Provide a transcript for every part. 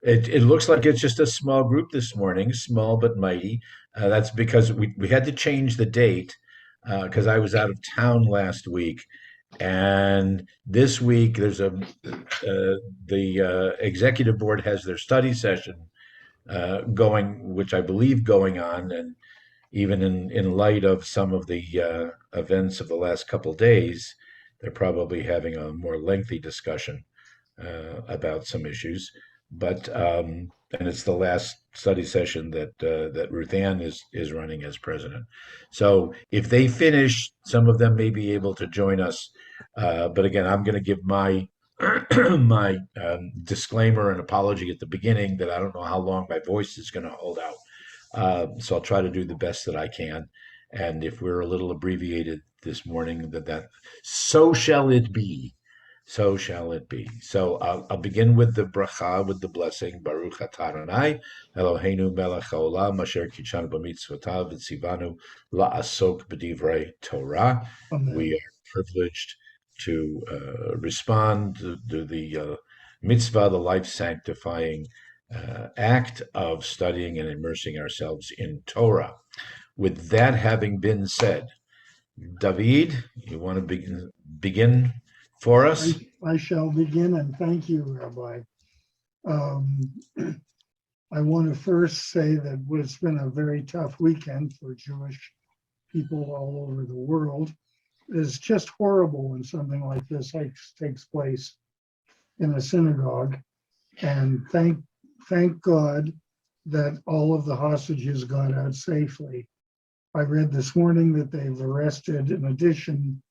It looks like it's just a small group this morning, small but mighty. That's because we had to change the date because I was out of town last week. And this week, the executive board has their study session going, which I believe going on, and even in light of some of the events of the last couple days, they're probably having a more lengthy discussion about some issues. But and it's the last study session that Ruth Ann is running as president. So if they finish, some of them may be able to join us. But again, I'm going to give my my disclaimer and apology at the beginning that I don't know how long my voice is going to hold out. So I'll try to do the best that I can. And if we're a little abbreviated this morning, that so shall it be. So shall it be. So I'll begin with the bracha, with the blessing. Baruch atah Adonai, Eloheinu melech haolam, asher kitshanu b'mitzvotav v'tzivanu la'asok b'divrei Torah. We Amen. are privileged to respond to the mitzvah, the life sanctifying act of studying and immersing ourselves in Torah. With that having been said, David, you want to begin for I, us? I shall begin, and thank you, Rabbi. Um, I want to first say that it's been a very tough weekend for Jewish people all over the world. It's just horrible when something like this takes place in a synagogue. And thank God that all of the hostages got out safely. I read this morning that they've arrested, in addition,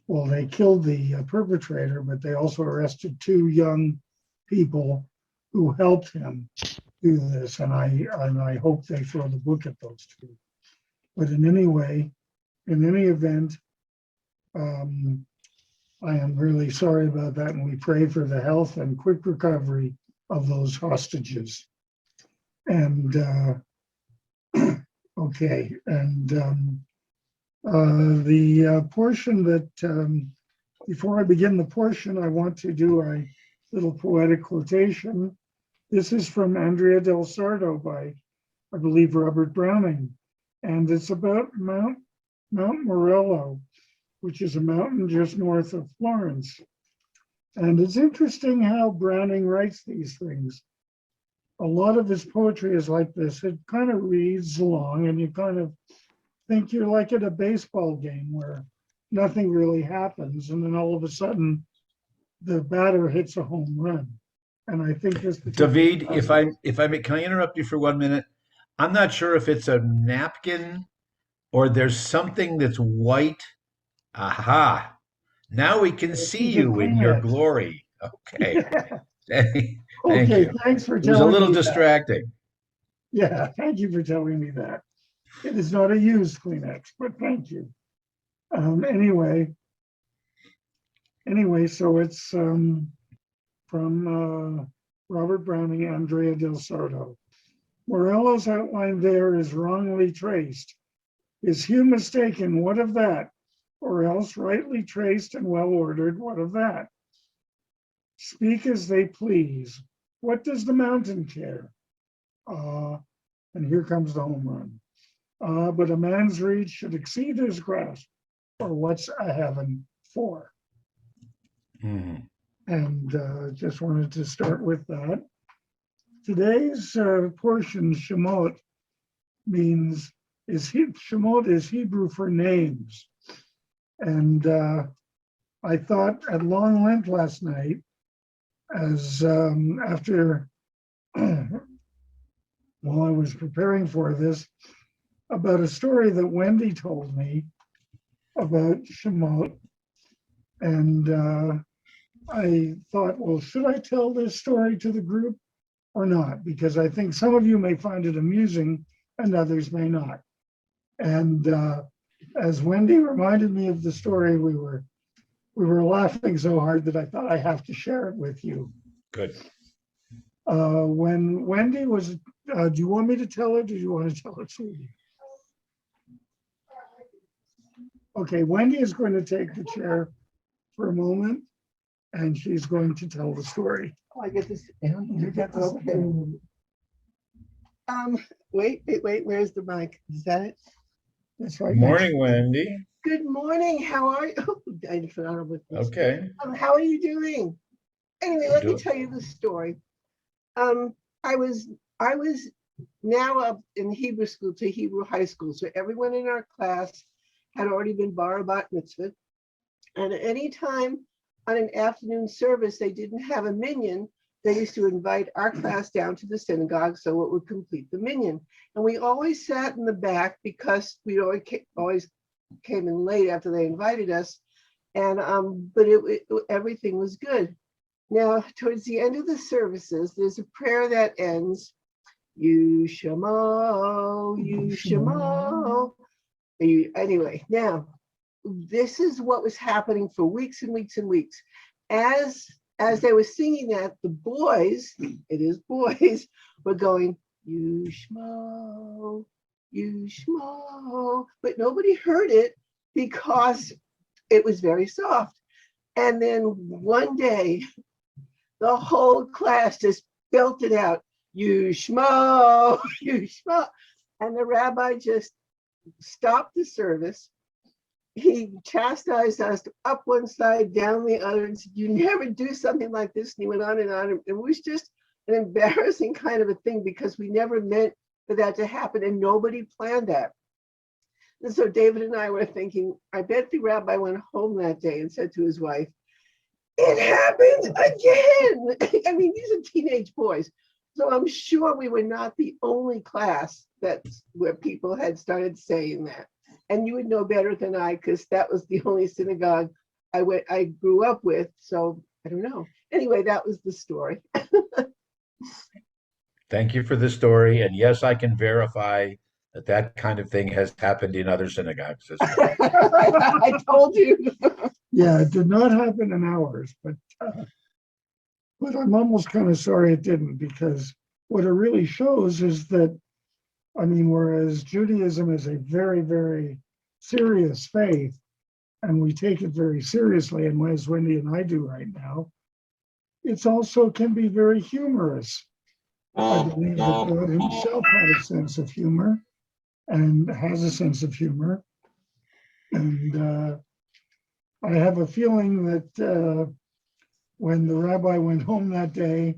well, they killed the perpetrator, but they also arrested two young people who helped him do this. And I hope they throw the book at those two. But in any event, I am really sorry about that, and we pray for the health and quick recovery of those hostages. And okay, and the portion that, before I begin the portion, I want to do a little poetic quotation. This is from Andrea del Sarto by, I believe, Robert Browning, and it's about Mount Morello, which is a mountain just north of Florence. And it's interesting how Browning writes these things. A lot of his poetry is like this. It kind of reads along, and you kind of think you're like at a baseball game where nothing really happens, and then all of a sudden the batter hits a home run. And I think this particular David, if I may, can I interrupt you for 1 minute? I'm not sure if it's a napkin or there's something that's white. Aha! Now we can this see is a you in your Kleenex. glory. Okay. Yeah. Thank Okay, you. thanks for It was a telling little me that. distracting. Yeah, thank you for telling me that. It is not a used Kleenex, but thank you. Anyway, so it's from Robert Browning, Andrea del Sarto. Morello's outline there is wrongly traced. Is Hugh mistaken? What of that? Or else rightly traced and well ordered? What of that? Speak as they please. What does the mountain care? And here comes the home run. But a man's reach should exceed his grasp, or what's a heaven for? Mhm. And just wanted to start with that. Today's portion, Shemot, Shemot is Hebrew for names. And I thought at long length last night, as after while I was preparing for this, about a story that Wendy told me about Shemot. And I thought, well, should I tell this story to the group or not? Because I think some of you may find it amusing and others may not. And as Wendy reminded me of the story, we were laughing so hard that I thought I have to share it with you. Good. When Wendy was, do you want me to tell it? Or do you want to tell it, sweetie? Okay, Wendy is going to take the chair for a moment, and she's going to tell the story. Oh, I get to sit down. You get this. Okay. Wait. Where's the mic? Is that it? That's right. Morning, Wendy. Good morning. How are you? Oh, I forgot about this. Okay. How are you doing? Anyway, let me Doing- tell you the story. I was now up in Hebrew school to Hebrew high school, so everyone in our class had already been bar bat mitzvah, and at any time on an afternoon service they didn't have a minyan. They used to invite our class down to the synagogue so it would complete the minyan. And we always sat in the back because we always came in late after they invited us. And but everything was good. Now, towards the end of the services, there's a prayer that ends, you shemo, you shemo. Anyway, now, this is what was happening for weeks and weeks and weeks. As they were singing that, the boys, it is boys, were going, you shmo, but nobody heard it because it was very soft. And then one day, the whole class just belted out, you shmo, you shmo. And the rabbi just stopped the service. He chastised us up one side, down the other, and said, you never do something like this. And he went on and on. It was just an embarrassing kind of a thing because we never meant for that to happen and nobody planned that. And so David and I were thinking, I bet the rabbi went home that day and said to his wife, it happened again. I mean, these are teenage boys. So I'm sure we were not the only class where people had started saying that. And you would know better than I, because that was the only synagogue I grew up with. So I don't know. Anyway, that was the story. Thank you for the story. And yes, I can verify that that kind of thing has happened in other synagogues as well. I told you. Yeah, it did not happen in ours, but I'm almost kind of sorry it didn't, because what it really shows is that, I mean, whereas Judaism is a very, very serious faith, and we take it very seriously, and as Wendy and I do right now, it's also can be very humorous. I believe that God himself had a sense of humor and has a sense of humor. And I have a feeling that when the rabbi went home that day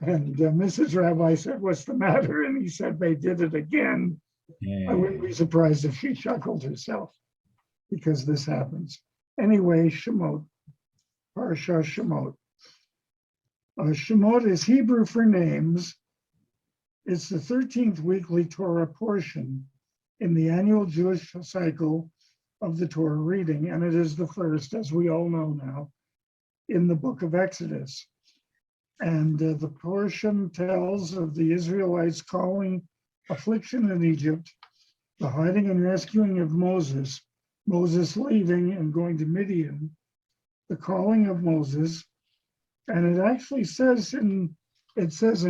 and Mrs. Rabbi said, what's the matter? And he said, they did it again. I wouldn't be surprised if she chuckled herself, because this happens. Anyway, Shemot, Parashat Shemot. Shemot is Hebrew for names. It's the 13th weekly Torah portion in the annual Jewish cycle of the Torah reading, and it is the first, as we all know now, in the book of Exodus. And the portion tells of the Israelites calling affliction in Egypt, the hiding and rescuing of Moses leaving and going to Midian, the calling of Moses, and it actually says in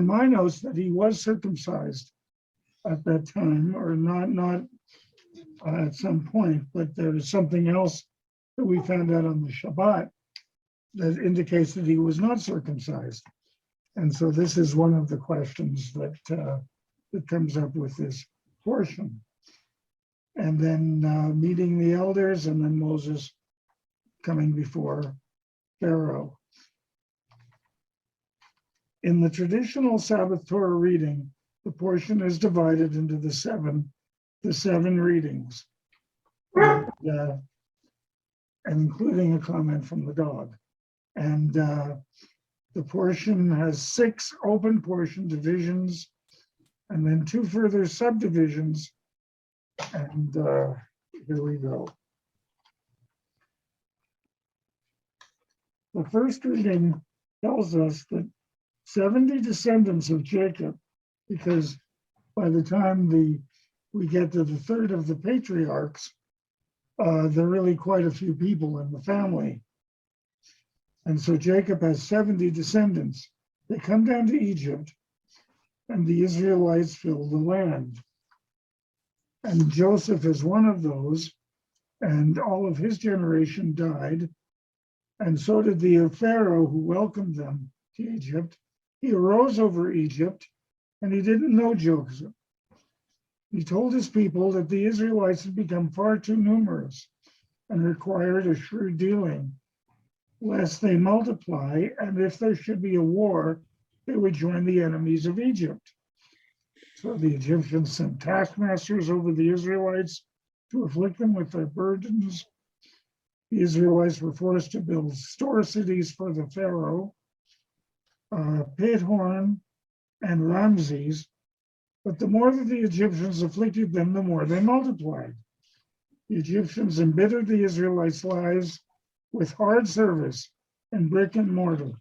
my notes that he was circumcised at that time, or not at some point, but there was something else that we found out on the Shabbat that indicates that he was not circumcised. And so this is one of the questions that comes up with this portion. And then meeting the elders, and then Moses coming before Pharaoh. In the traditional Sabbath Torah reading, the portion is divided into the seven readings, and including a comment from the dog. And the portion has 6 open portion divisions, and then 2 further subdivisions. And here we go. The first reading tells us that 70 descendants of Jacob, because by the time we get to the third of the patriarchs, there are really quite a few people in the family. And so Jacob has 70 descendants. They come down to Egypt, and the Israelites fill the land. And Joseph is one of those, and all of his generation died. And so did the Pharaoh who welcomed them to Egypt. He arose over Egypt, and he didn't know Joseph. He told his people that the Israelites had become far too numerous and required a shrewd dealing, lest they multiply, and if there should be a war, they would join the enemies of Egypt. So the Egyptians sent taskmasters over the Israelites to afflict them with their burdens. The Israelites were forced to build store cities for the Pharaoh, Pithom and Ramses. But the more that the Egyptians afflicted them, the more they multiplied. The Egyptians embittered the Israelites' lives with hard service and brick and mortar.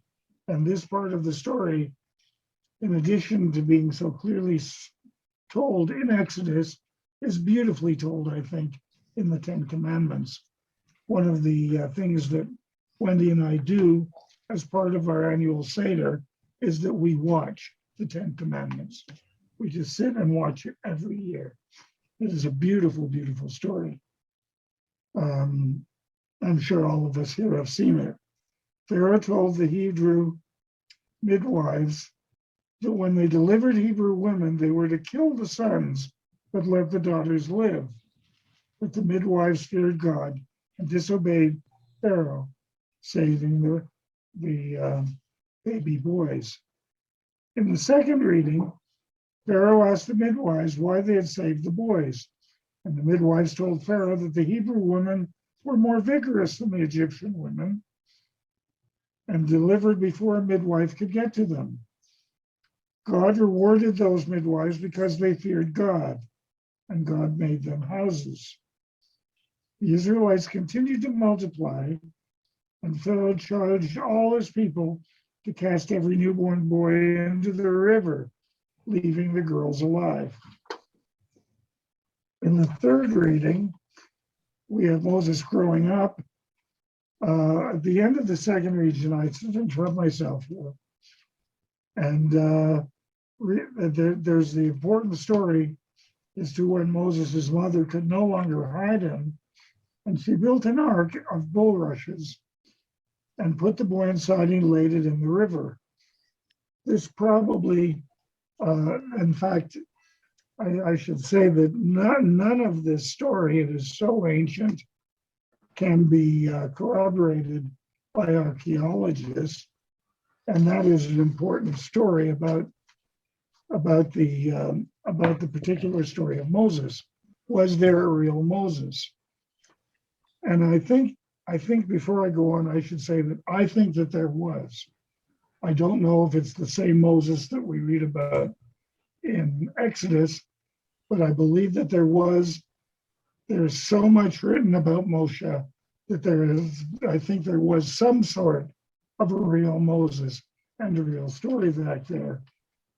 And this part of the story, in addition to being so clearly told in Exodus, is beautifully told, I think, in the Ten Commandments. One of the things that Wendy and I do as part of our annual Seder is that we watch the Ten Commandments. We just sit and watch it every year. It is a beautiful, beautiful story. I'm sure all of us here have seen it. Pharaoh told the Hebrew midwives that when they delivered Hebrew women, they were to kill the sons, but let the daughters live. But the midwives feared God and disobeyed Pharaoh, saving the baby boys. In the second reading, Pharaoh asked the midwives why they had saved the boys. And the midwives told Pharaoh that the Hebrew women were more vigorous than the Egyptian women and delivered before a midwife could get to them. God rewarded those midwives because they feared God, and God made them houses. The Israelites continued to multiply, and Pharaoh charged all his people to cast every newborn boy into the river, leaving the girls alive. In the third reading, we have Moses growing up. At the end of the second reading, I interrupt myself here. And there's the important story as to when Moses' mother could no longer hide him. And she built an ark of bulrushes and put the boy inside and laid it in the river. This probably, in fact, I should say that none of this story, it is so ancient, can be corroborated by archaeologists. And that is an important story about the particular story of Moses. Was there a real Moses? And I think before I go on, I should say that I think that there was. I don't know if it's the same Moses that we read about in Exodus, but I believe that there's so much written about Moshe that I think there was some sort of a real Moses and a real story back there,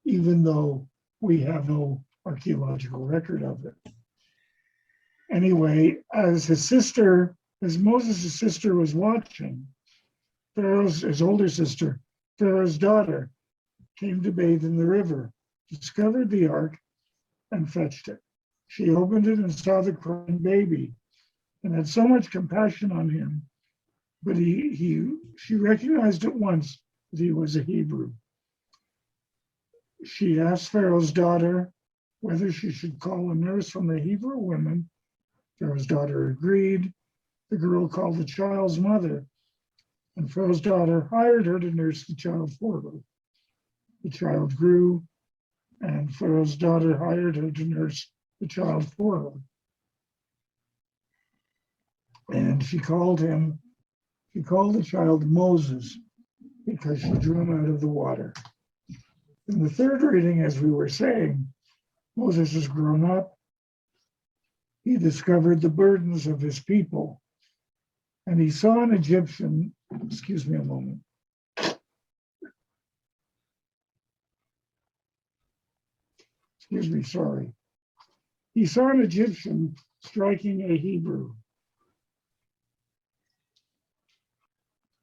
even though we have no archaeological record of it. Anyway, as Moses' sister was watching, his older sister, Pharaoh's daughter, came to bathe in the river, discovered the ark, and fetched it. She opened it and saw the crying baby and had so much compassion on him, but she recognized at once that he was a Hebrew. She asked Pharaoh's daughter whether she should call a nurse from the Hebrew women. Pharaoh's daughter agreed. The girl called the child's mother, and Pharaoh's daughter hired her to nurse the child for her. The child grew, and Pharaoh's daughter hired her to nurse the child for her. And she called the child Moses because she drew him out of the water. In the third reading, as we were saying, Moses has grown up. He discovered the burdens of his people. And he saw an Egyptian, excuse me a moment. Excuse me, sorry. He saw an Egyptian striking a Hebrew.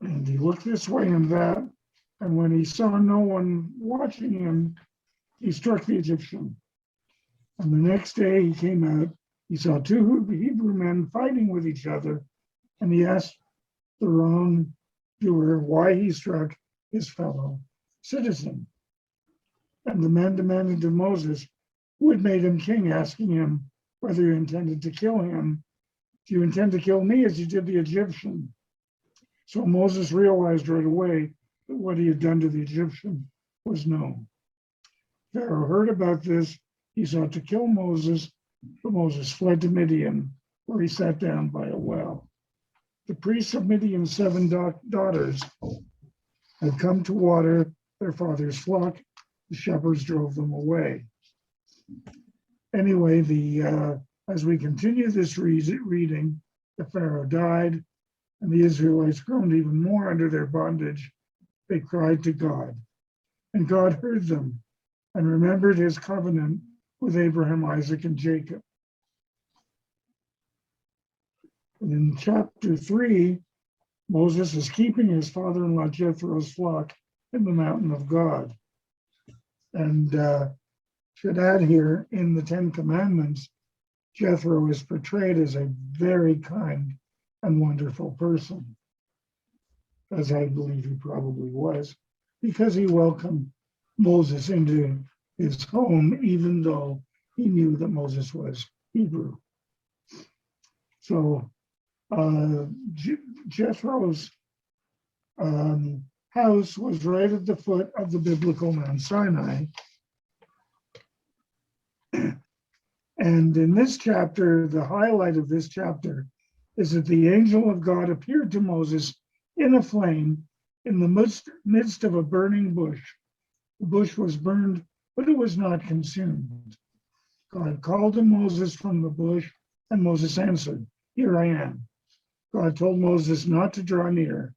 And he looked this way and that. And when he saw no one watching him, he struck the Egyptian. And the next day he came out, he saw two Hebrew men fighting with each other, and he asked the wrong doer why he struck his fellow citizen. And the men demanded of Moses, who had made him king, asking him whether he intended to kill him. Do you intend to kill me as you did the Egyptian? So Moses realized right away that what he had done to the Egyptian was known. Pharaoh heard about this. He sought to kill Moses, but Moses fled to Midian, where he sat down by a well. The priests of Midian's 7 daughters had come to water their father's flock. The shepherds drove them away. Anyway, as we continue this reading, the Pharaoh died, and the Israelites groaned even more under their bondage. They cried to God, and God heard them and remembered his covenant with Abraham, Isaac, and Jacob. And in chapter 3, Moses is keeping his father-in-law Jethro's flock in the mountain of God. And should add here, in the 10 Commandments, Jethro is portrayed as a very kind and wonderful person, as I believe he probably was, because he welcomed Moses into his home, even though he knew that Moses was Hebrew. So Jethro's house was right at the foot of the biblical Mount Sinai. And in this chapter, the highlight of this chapter is that the angel of God appeared to Moses in a flame in the midst of a burning bush. The bush was burned, but it was not consumed. God called to Moses from the bush, and Moses answered, "Here I am." God told Moses not to draw near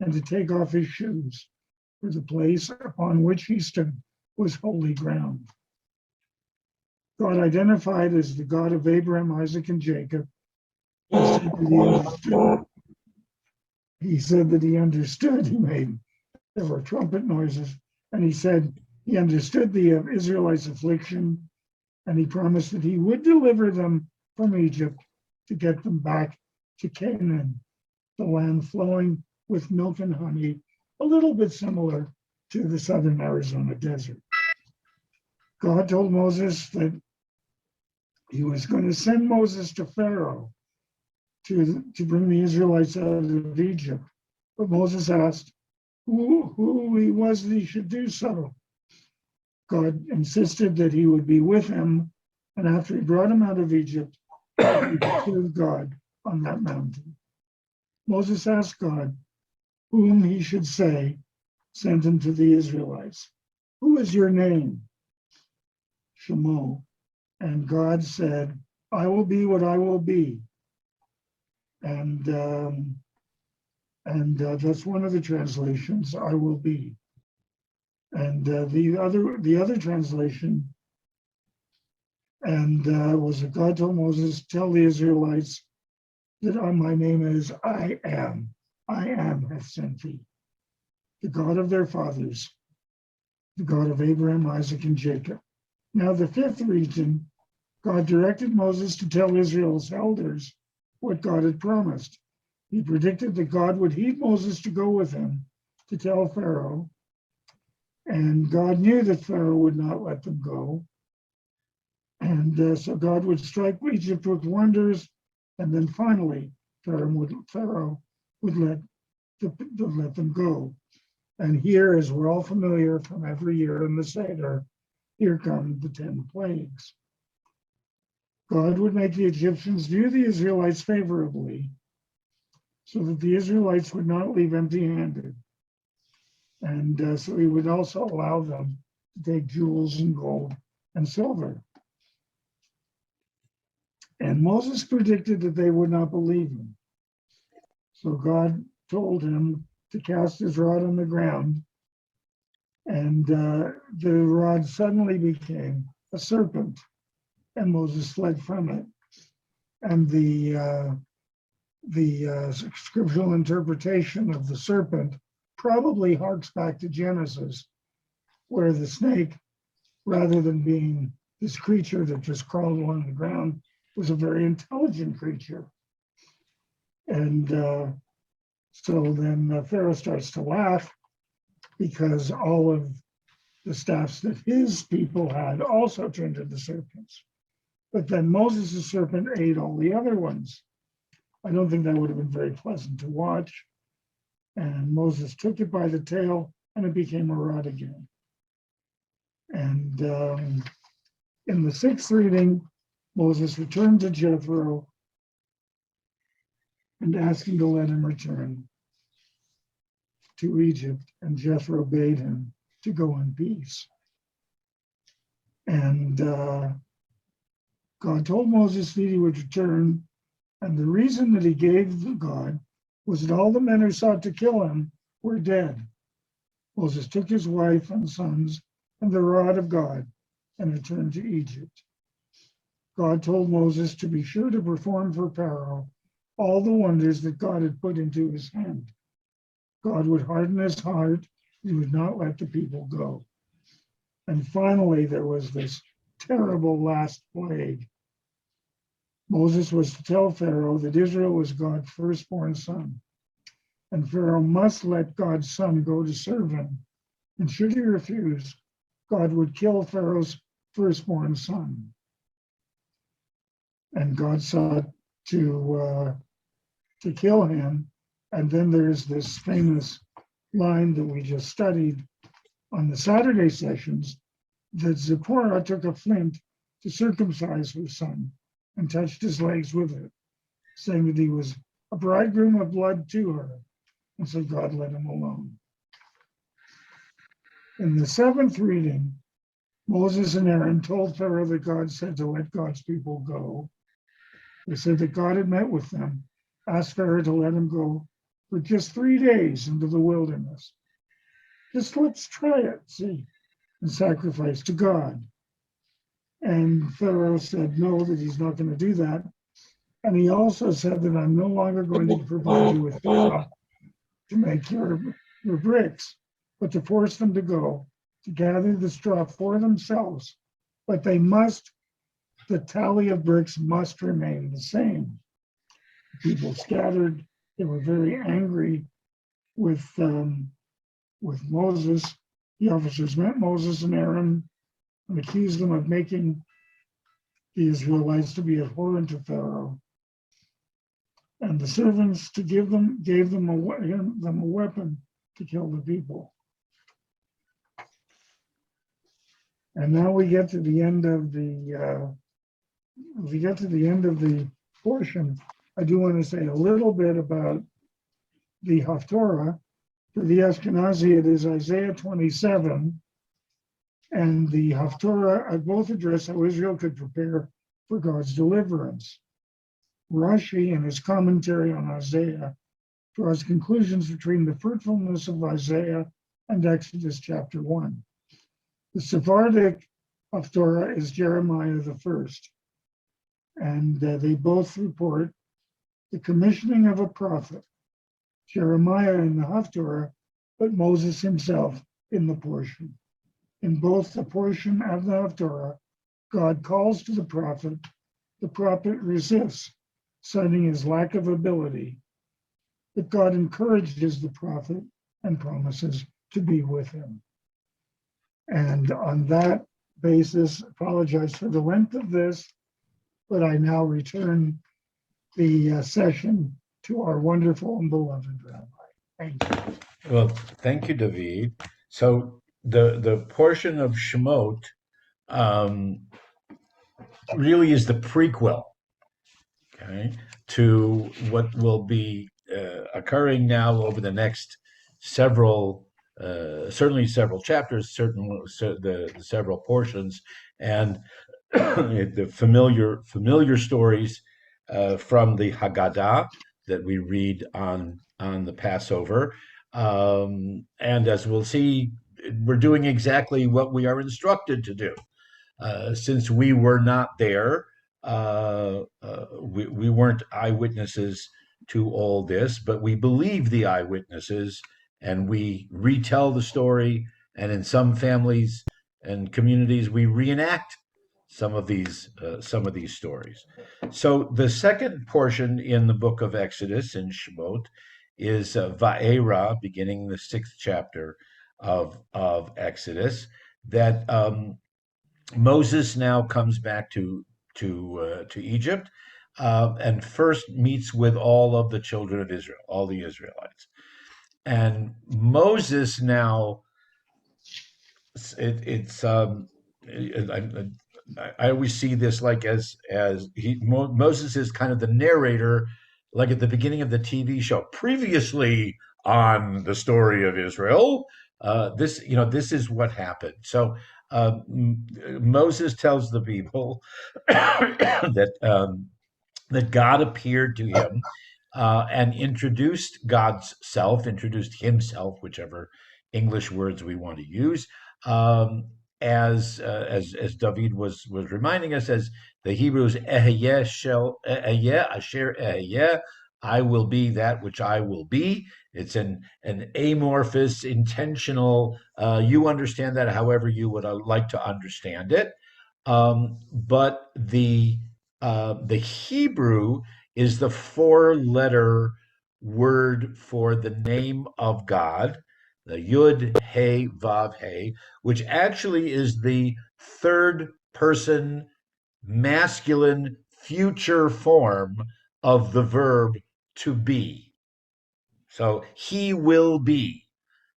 and to take off his shoes, for the place upon which he stood was holy ground. God identified as the God of Abraham, Isaac, and Jacob. He said that he understood. There were trumpet noises, and he said he understood the Israelites' affliction, and he promised that he would deliver them from Egypt to get them back to Canaan, the land flowing with milk and honey, a little bit similar to the southern Arizona desert. God told Moses that he was going to send Moses to Pharaoh to bring the Israelites out of Egypt. But Moses asked who he was that he should do so. God insisted that he would be with him, and after he brought him out of Egypt, he would serve God on that mountain. Moses asked God whom he should say sent him to the Israelites. "Who is your name?" Shemo. And God said, "I will be what I will be." And that's one of the translations, "I will be." And the other translation was that God told Moses, "Tell the Israelites that my name is I am. I am hath sent thee, the God of their fathers, the God of Abraham, Isaac, and Jacob." Now the 5th region, God directed Moses to tell Israel's elders what God had promised. He predicted that God would heed Moses to go with him to tell Pharaoh, and God knew that Pharaoh would not let them go. And so God would strike Egypt with wonders, and then finally Pharaoh would let them go. And here, as we're all familiar from every year in the Seder, here come the 10 plagues. God would make the Egyptians view the Israelites favorably so that the Israelites would not leave empty-handed. And so he would also allow them to take jewels and gold and silver. And Moses predicted that they would not believe him. So God told him to cast his rod on the ground, and the rod suddenly became a serpent, and Moses fled from it. And the scriptural interpretation of the serpent probably harks back to Genesis, where the snake, rather than being this creature that just crawled along the ground, was a very intelligent creature. And So then Pharaoh starts to laugh because all of the staffs that his people had also turned into serpents. But then Moses' serpent ate all the other ones. I don't think that would have been very pleasant to watch. And Moses took it by the tail and it became a rod again. And in the sixth reading, Moses returned to Jethro and asked him to let him return to Egypt. And Jethro bade him to go in peace. And God told Moses that he would return. And the reason that he gave God was that all the men who sought to kill him were dead. Moses took his wife and sons and the rod of God and returned to Egypt. God told Moses to be sure to perform for Pharaoh all the wonders that God had put into his hand. God would harden his heart. He would not let the people go. And finally, there was this terrible last plague. Moses was to tell Pharaoh that Israel was God's firstborn son, and Pharaoh must let God's son go to serve him. And should he refuse, God would kill Pharaoh's firstborn son. And God sought to kill him. And then there's this famous line that we just studied on the Saturday sessions, that Zipporah took a flint to circumcise her son and touched his legs with it, saying that he was a bridegroom of blood to her. And so God let him alone. In the seventh reading, Moses and Aaron told Pharaoh that God said to let God's people go. They said that God had met with them, asked Pharaoh to let him go for just 3 days into the wilderness. Just let's try it, see, and sacrifice to God. And Pharaoh said no, that he's not going to do that. And he also said that I'm no longer going to provide you with Pharaoh to make your bricks, but to force them to go, to gather the straw for themselves. But they must, the tally of bricks must remain the same. People scattered. They were very angry with Moses. The officers met Moses and Aaron and accused them of making the Israelites to be abhorrent to Pharaoh. And the servants gave them a weapon to kill the people. And now we get to the end of the portion. I do want to say a little bit about the Haftorah. For the Ashkenazi, it is Isaiah 27, and the Haftorah both address how Israel could prepare for God's deliverance. Rashi, in his commentary on Isaiah, draws conclusions between the fruitfulness of Isaiah and Exodus chapter 1. The Sephardic Haftorah is Jeremiah the first, and they both report the commissioning of a prophet, Jeremiah in the Haftorah, but Moses himself in the portion. In both the portion of the Haftorah, God calls to the prophet resists, citing his lack of ability, but God encourages the prophet and promises to be with him. And on that basis, apologize for the length of this, but I now return the session to our wonderful and beloved Rabbi. Thank you. Well, thank you, David. So the portion of Shemot really is the prequel, okay, to what will be occurring now over the next certainly several chapters, the several portions, and the familiar stories from the Haggadah that we read on the Passover. And as we'll see, we're doing exactly what we are instructed to do. Since we were not there, we weren't eyewitnesses to all this, but we believe the eyewitnesses and we retell the story. And in some families and communities, we reenact some of these stories. So the second portion in the book of Exodus in Shemot is Va'era, beginning the 6th chapter of Exodus, that Moses now comes back to Egypt, and first meets with all of the children of Israel, all the Israelites. And Moses now, it's I always see this like Moses is kind of the narrator, like at the beginning of the TV show. Previously on the story of Israel, this is what happened. So Moses tells the people that God appeared to him and introduced himself, whichever English words we want to use, um, as David was reminding us, as the Hebrews, Ehyeh asher ehyeh, I will be that which I will be. It's an amorphous, intentional. You understand that however you would like to understand it, but the Hebrew is the four-letter word for the name of God, the Yud He Vav He, which actually is the third person masculine future form of the verb to be. So he will be,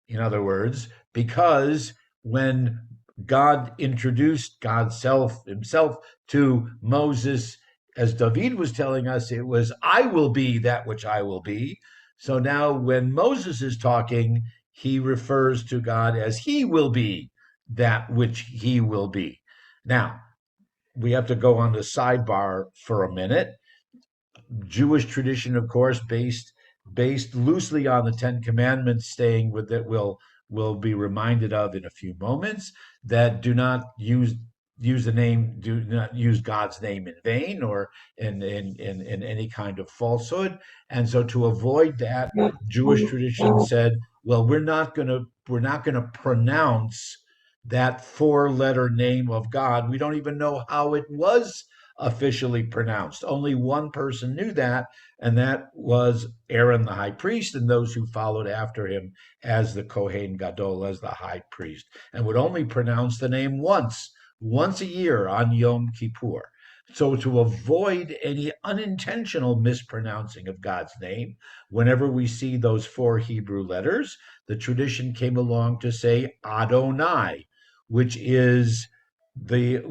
in other words, because when God introduced God's himself to Moses, as David was telling us, it was, I will be that which I will be. So now when Moses is talking, he refers to God as he will be that which he will be. Now, we have to go on the sidebar for a minute. Jewish tradition, of course, based loosely on the Ten Commandments, staying with that will be reminded of in a few moments, that do not do not use God's name in vain or in any kind of falsehood. And so to avoid that, Jewish tradition said, well, we're not gonna pronounce that four-letter name of God. We don't even know how it was officially pronounced. Only one person knew that, and that was Aaron the high priest and those who followed after him as the Kohen Gadol, as the high priest, and would only pronounce the name once a year on Yom Kippur. So to avoid any unintentional mispronouncing of God's name, whenever we see those four Hebrew letters, the tradition came along to say Adonai, which is the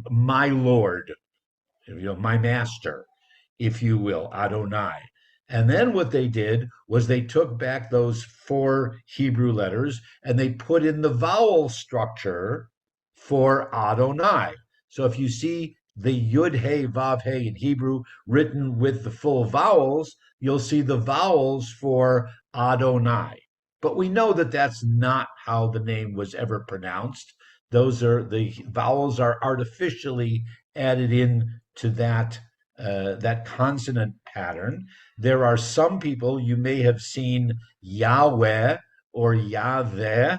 my Lord, my master, if you will, Adonai. And then what they did was they took back those four Hebrew letters and they put in the vowel structure for Adonai. So if you see the Yud He Vav He in Hebrew written with the full vowels, you'll see the vowels for Adonai. But we know that that's not how the name was ever pronounced. The vowels are artificially added in to that consonant pattern. There are some people, you may have seen Yahweh or Yahweh.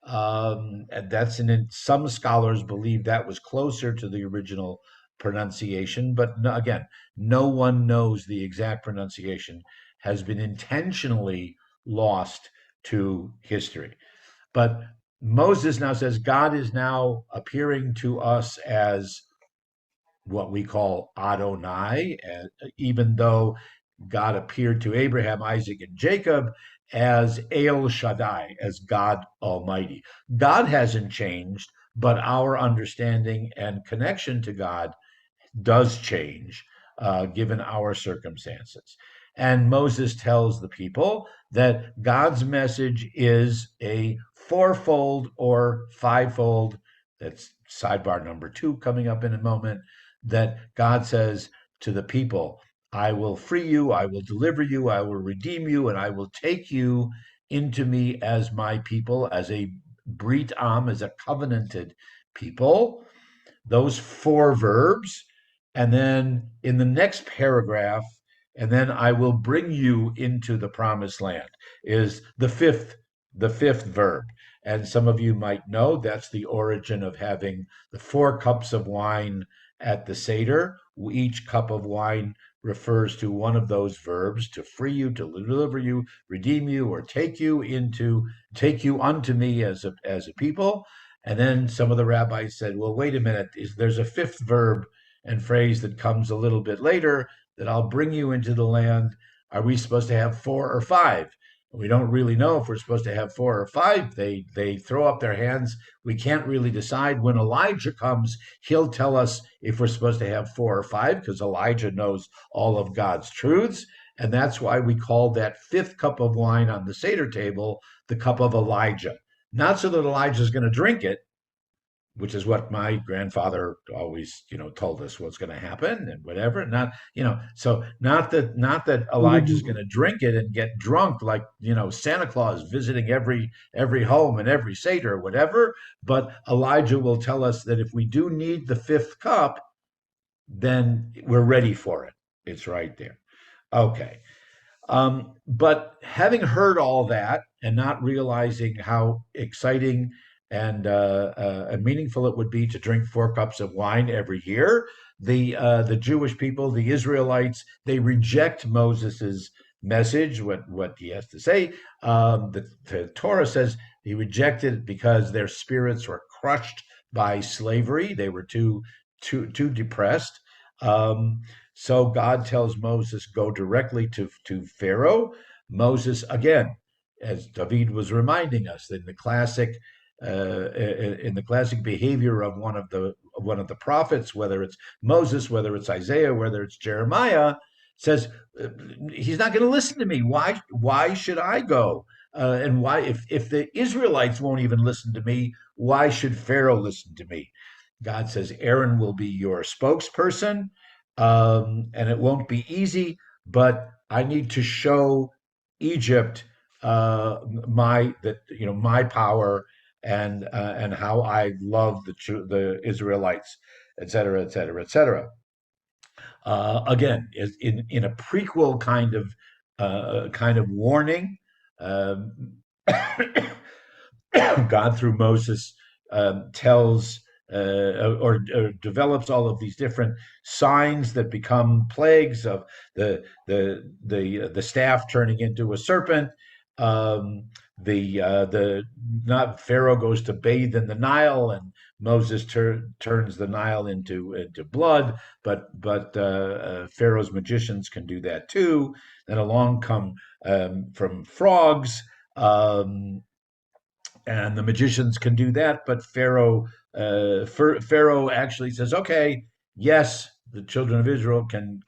Some scholars believe that was closer to the original pronunciation, but no, again, no one knows the exact pronunciation. Has been intentionally lost to history. But Moses now says God is now appearing to us as what we call Adonai, even though God appeared to Abraham, Isaac, and Jacob as El Shaddai, as God Almighty. God hasn't changed, but our understanding and connection to God does change given our circumstances. And Moses tells the people that God's message is a fourfold or fivefold. That's sidebar number 2 coming up in a moment. That God says to the people, I will free you, I will deliver you, I will redeem you, and I will take you into me as my people, as a Brit Am, as a covenanted people. Those four verbs. And then in the next paragraph, and then I will bring you into the promised land, is the fifth verb. And some of you might know that's the origin of having the 4 cups of wine at the Seder. Each cup of wine refers to one of those verbs, to free you, to deliver you, redeem you, or take you unto me as a people. And then some of the rabbis said, well, wait a minute, there's a fifth verb and phrase that comes a little bit later, that I'll bring you into the land. Are we supposed to have four or five? We don't really know if we're supposed to have four or five. They throw up their hands. We can't really decide. When Elijah comes, he'll tell us if we're supposed to have four or five, because Elijah knows all of God's truths. And that's why we call that fifth cup of wine on the Seder table the cup of Elijah. Not so that Elijah's going to drink it, which is what my grandfather always, told us what's going to happen and whatever. Not, so not that Elijah's going to drink it and get drunk like, Santa Claus visiting every home and every Seder or whatever. But Elijah will tell us that if we do need the fifth cup, then we're ready for it. It's right there. Okay. But having heard all that and not realizing how exciting and meaningful it would be to drink 4 cups of wine every year, the Jewish people, the Israelites, they reject Moses's message, what he has to say. The Torah says he rejected it because their spirits were crushed by slavery. They were too depressed. So God tells Moses, go directly to Pharaoh. Moses, again, as David was reminding us, in the classic behavior of one of the prophets, whether it's Moses, whether it's Isaiah, whether it's Jeremiah, says he's not going to listen to me. Why should I go? And why, if the Israelites won't even listen to me, why should Pharaoh listen to me? God says Aaron will be your spokesperson, and it won't be easy, but I need to show Egypt my power and how I love the Israelites, et cetera, et cetera, et cetera. Again, in a prequel kind of warning. Um, God through Moses tells or develops all of these different signs that become plagues of the staff turning into a serpent. Um, the not Pharaoh goes to bathe in the Nile, and Moses turns the Nile into blood. But Pharaoh's magicians can do that too. Then along come from frogs. And the magicians can do that, but Pharaoh actually says, "Okay, yes, the children of Israel can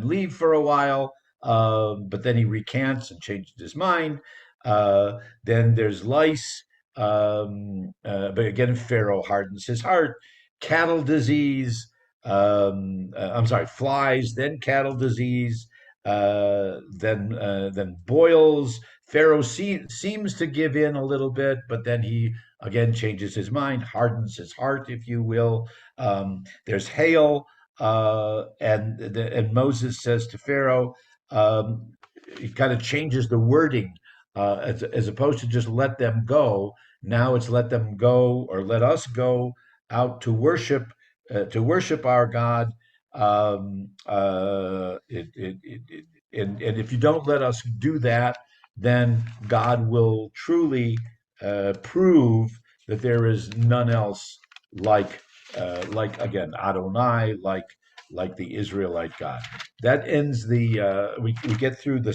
leave for a while," but then he recants and changes his mind. Then there's lice, but again, Pharaoh hardens his heart. Cattle disease. I'm sorry, flies. Then cattle disease. Then boils. Pharaoh seems to give in a little bit, but then he again changes his mind, hardens his heart, if you will. There's hail, and Moses says to Pharaoh, he kind of changes the wording, as opposed to just let them go. Now it's let them go, or let us go out to worship our God. And if you don't let us do that, then God will truly prove that there is none else like again Adonai, like the Israelite God. That ends we get through the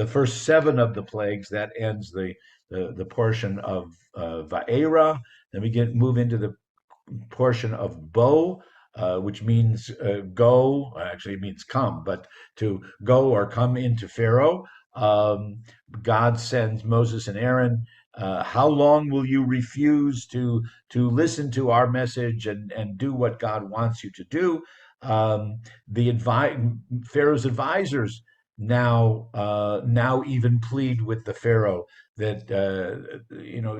first seven of the plagues. That ends the portion of Va'era. Then we move into the portion of Bo, which means go. Actually, it means come, but to go or come into Pharaoh. God sends Moses and Aaron. How long will you refuse to listen to our message and do what God wants you to do? Pharaoh's advisors now even plead with the Pharaoh that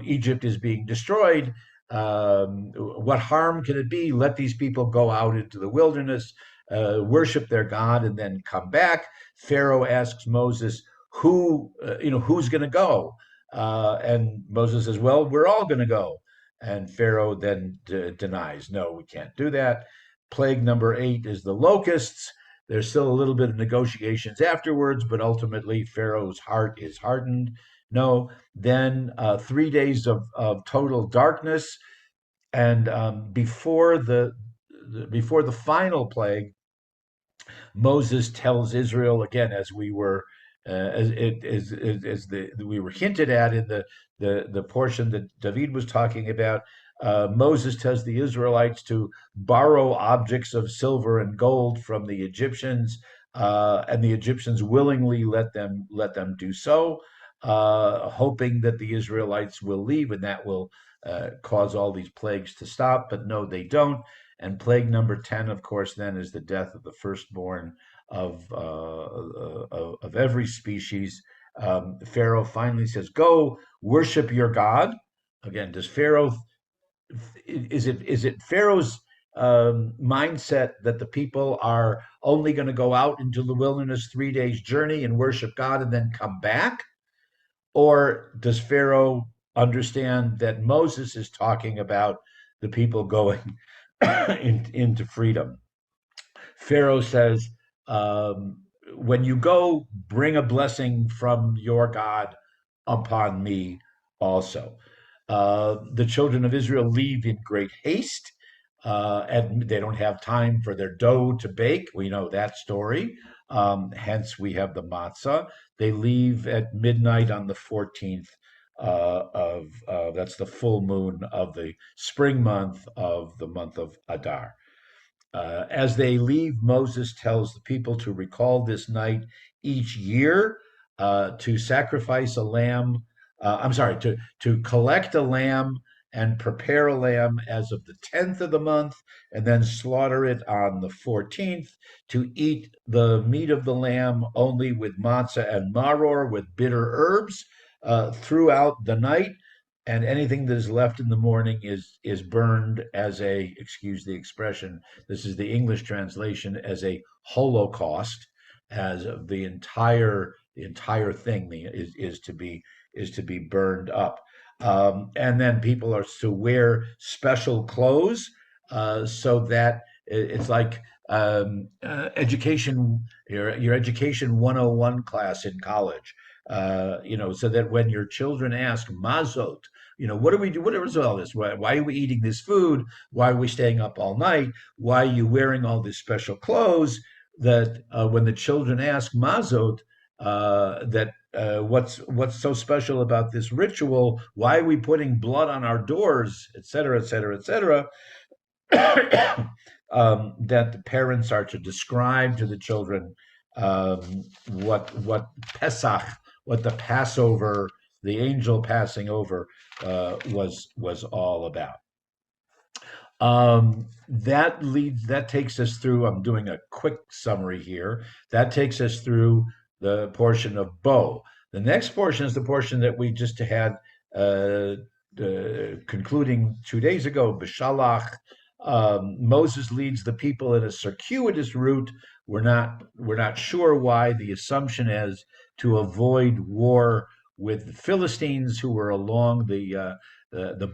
Egypt is being destroyed. What harm can it be? Let these people go out into the wilderness, worship their God, and then come back. Pharaoh asks Moses, who's going to go? And Moses says, well, we're all going to go. And Pharaoh then denies, no, we can't do that. Plague number 8 is the locusts. There's still a little bit of negotiations afterwards, but ultimately Pharaoh's heart is hardened. No, then 3 days of total darkness, and before the final plague, Moses tells Israel again, as we were as we were hinted at in the portion that David was talking about. Moses tells the Israelites to borrow objects of silver and gold from the Egyptians, and the Egyptians willingly let them do so, hoping that the Israelites will leave and that will cause all these plagues to stop. But no, they don't. And plague number 10, of course, then is the death of the firstborn of every species. Pharaoh finally says, "Go worship your God." Again, does Pharaoh is it Pharaoh's mindset that the people are only going to go out into the wilderness 3 days journey and worship God and then come back, or does Pharaoh understand that Moses is talking about the people going into freedom? Pharaoh says, when you go, bring a blessing from your God upon me also. The children of Israel leave in great haste, and they don't have time for their dough to bake. We know that story. Hence, we have the matzah. They leave at midnight on the 14th that's the full moon of the spring month of the month of Adar. As they leave, Moses tells the people to recall this night each year, to sacrifice a lamb. I'm sorry, to collect a lamb and prepare a lamb as of the 10th of the month, and then slaughter it on the 14th, to eat the meat of the lamb only with matzah and maror, with bitter herbs, throughout the night, and anything that is left in the morning is burned as a, excuse the expression, this is the English translation, as a holocaust, as the entire thing is to be burned up. And then people are to wear special clothes, so that it's like education, your education 101 class in college. So that when your children ask mazot, what do we do? What is all this? Why are we eating this food? Why are we staying up all night? Why are you wearing all these special clothes? That when the children ask mazot, that what's so special about this ritual? Why are we putting blood on our doors, et cetera, et cetera, et cetera? That the parents are to describe to the children what Pesach, what the Passover, the angel passing over, was all about. That takes us through. I'm doing a quick summary here. That takes us through the portion of Bo. The next portion is the portion that we just had, concluding 2 days ago, Bishalach. Moses leads the people in a circuitous route. We're not sure why. The assumption is to avoid war with the Philistines, who were along the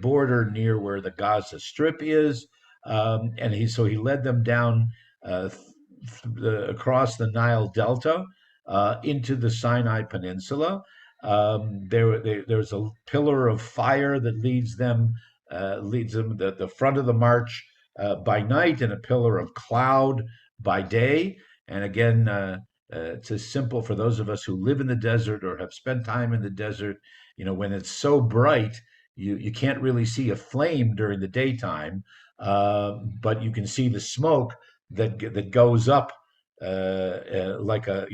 border near where the Gaza Strip is, and he led them down across the Nile Delta, into the Sinai Peninsula. There's a pillar of fire that leads them the front of the march by night, and a pillar of cloud by day. And again, it's as simple for those of us who live in the desert or have spent time in the desert. When it's so bright, you can't really see a flame during the daytime, but you can see the smoke that goes up, like a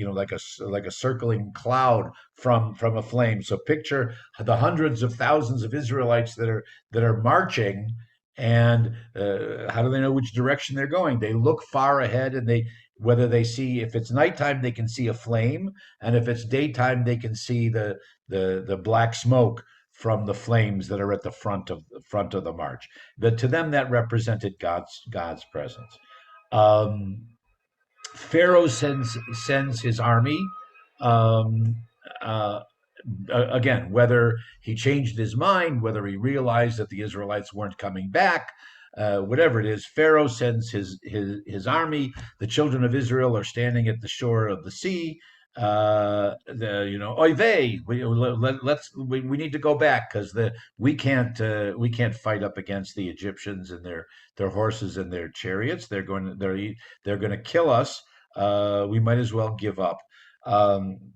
circling cloud from a flame. So picture the hundreds of thousands of Israelites that are marching, and how do they know which direction they're going? They look far ahead, and whether they see, if it's nighttime, they can see a flame, and if it's daytime, they can see the black smoke from the flames that are at the front of the march. But to them, that represented God's presence. Pharaoh sends his army. Um, uh, Again, whether he changed his mind, whether he realized that the Israelites weren't coming back, whatever it is. Pharaoh sends his army. The children of Israel are standing at the shore of the sea. Oy vey, we need to go back because we can't fight up against the Egyptians and their horses and their chariots. They're going to kill us. We might as well give up. Um,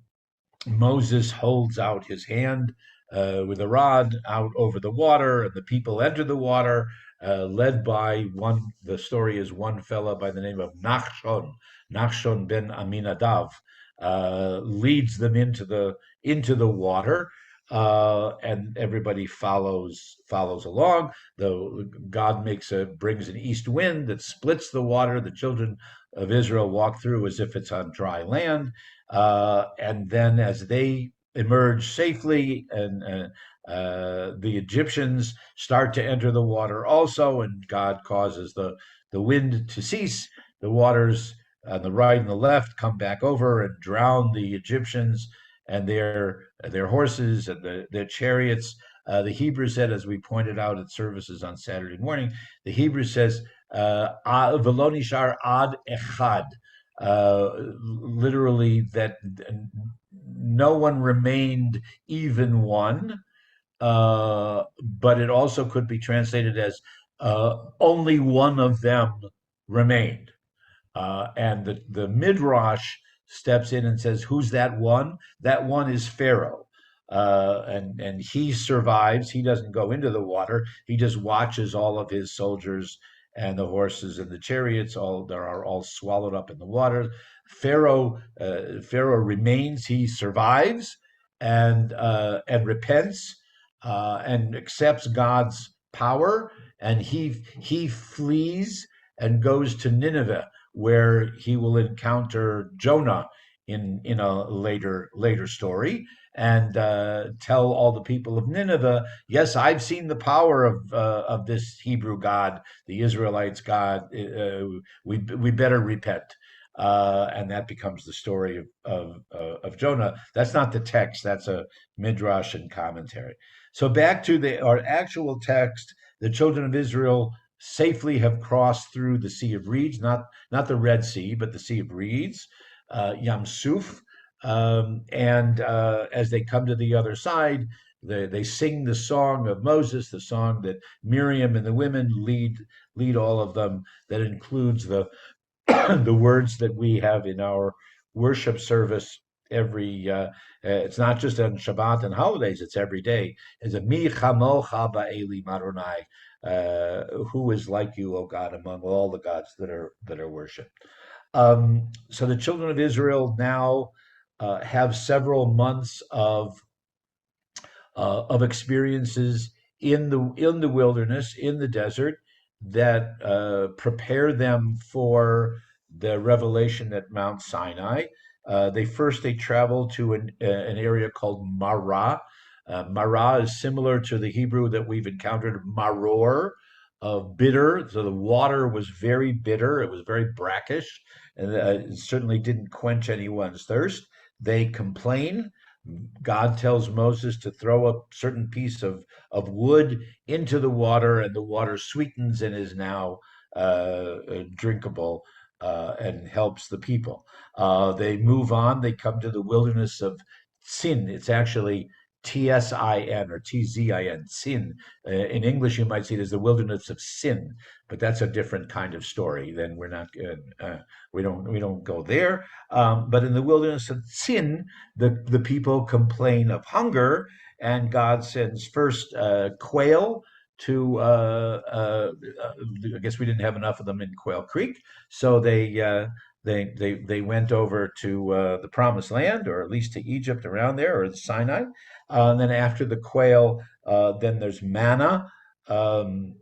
Moses holds out his hand with a rod out over the water, and the people enter the water, led by one. The story is one fella by the name of Nachshon ben Aminadav, leads them into the water, and everybody follows along. Though God brings an east wind that splits the water. The children of Israel walk through as if it's on dry land. And then as they emerge safely, and the Egyptians start to enter the water also, and God causes the wind to cease. The waters on the right and the left come back over and drown the Egyptians and their horses and their chariots. The Hebrew said, as we pointed out at services on Saturday morning, the Hebrew says, "V'lo nishar ad echad," literally that no one remained, even one. But it also could be translated as only one of them remained. And the Midrash steps in and says, "Who's that one? That one is Pharaoh." And he survives. He doesn't go into the water. He just watches all of his soldiers and the horses and the chariots are all swallowed up in the water. Pharaoh remains. He survives and repents and accepts God's power, and he flees and goes to Nineveh, where he will encounter Jonah in a later story, and tell all the people of Nineveh, "Yes, I've seen the power of this Hebrew God, the Israelites' God. We better repent." And that becomes the story of Jonah. That's not the text. That's a midrash and commentary. So back to our actual text, the children of Israel safely have crossed through the Sea of Reeds, not the Red Sea, but the Sea of Reeds, Yam Suf. And as they come to the other side, they sing the song of Moses, the song that Miriam and the women lead all of them, that includes the the words that we have in our worship service every. It's not just on Shabbat and holidays; it's every day. It's a mi chamocha ba'eli maronai. Who is like you, O God, among all the gods that are worshipped? So the children of Israel now have several months of experiences in the wilderness, in the desert, that prepare them for the revelation at Mount Sinai. They travel to an area called Marah. Marah is similar to the Hebrew that we've encountered, maror, of bitter. So the water was very bitter. It was very brackish, and it certainly didn't quench anyone's thirst. They complain. God tells Moses to throw a certain piece of wood into the water, and the water sweetens and is now drinkable, and helps the people. They move on. They come to the wilderness of Sin. It's actually Tsin or Tzin, Sin. In English, you might see it as the wilderness of Sin, but that's a different kind of story. Then we don't go there. But in the wilderness of Sin, the people complain of hunger, and God sends first quail to. I guess we didn't have enough of them in Quail Creek, so they went over to the Promised Land, or at least to Egypt around there, or the Sinai. And then after the quail, then there's manna, um,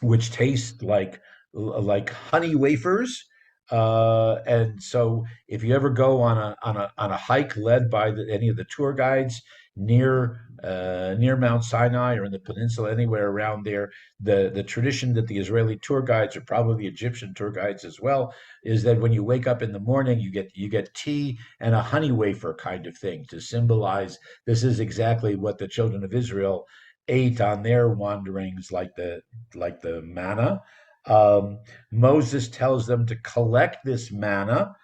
which taste like honey wafers. And so, if you ever go on a hike led by any of the tour guides near Mount Sinai or in the peninsula, anywhere around there, the tradition that the Israeli tour guides, or probably the Egyptian tour guides as well, is that when you wake up in the morning, you get tea and a honey wafer kind of thing to symbolize this is exactly what the children of Israel ate on their wanderings, like the manna. Um, Moses tells them to collect this manna.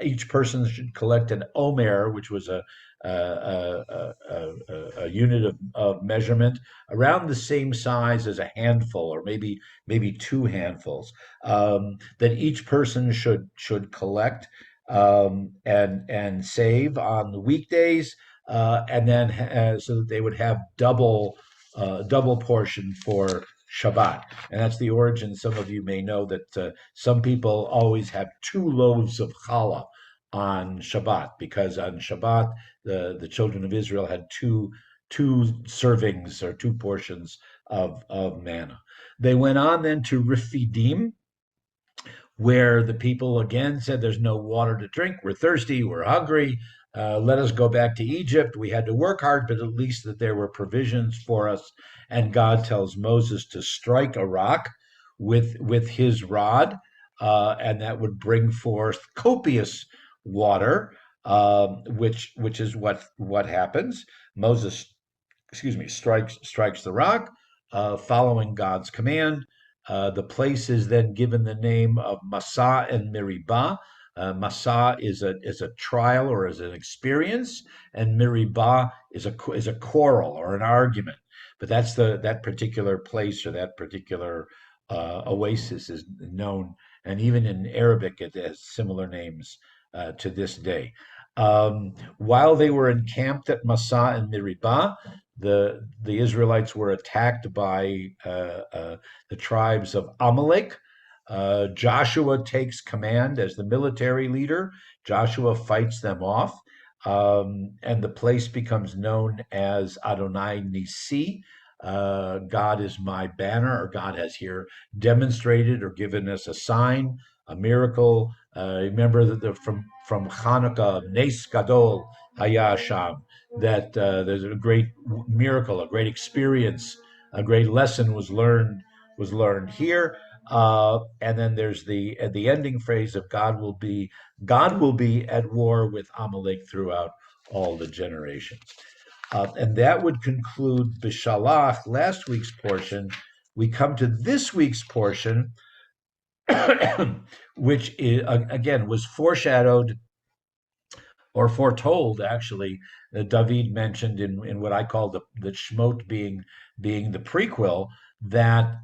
Each person should collect an omer, which was a unit of measurement around the same size as a handful, or maybe two handfuls, that each person should collect, and save on the weekdays, and then so that they would have double portion for Shabbat. And that's the origin. Some of you may know that some people always have two loaves of challah on Shabbat, because on Shabbat the children of Israel had two servings, or two portions of manna. They went on then to Rephidim, where the people again said, "There's no water to drink. We're thirsty. We're hungry. Let us go back to Egypt. We had to work hard, but at least that there were provisions for us." And God tells Moses to strike a rock with his rod, and that would bring forth copious water, which is what happens. Moses, strikes the rock, following God's command. The place is then given the name of Massah and Meribah. Massah is a trial, or is an experience, and Meribah is a quarrel or an argument. But that particular place, or that particular oasis, is known, and even in Arabic it has similar names to this day. While they were encamped at Massah and Meribah, the Israelites were attacked by the tribes of Amalek. Joshua takes command as the military leader. Joshua fights them off, and the place becomes known as Adonai Nisi. God is my banner, or God has here demonstrated or given us a sign, a miracle. Remember that from Hanukkah, Nes Gadol Haya Sham, that there's a great miracle, a great experience, a great lesson was learned here. And then there's the ending phrase of God will be at war with Amalek throughout all the generations. And that would conclude Bishalach, last week's portion. We come to this week's portion, which again was foreshadowed, or foretold, actually, that David mentioned in what I call the Shmot, being the prequel, that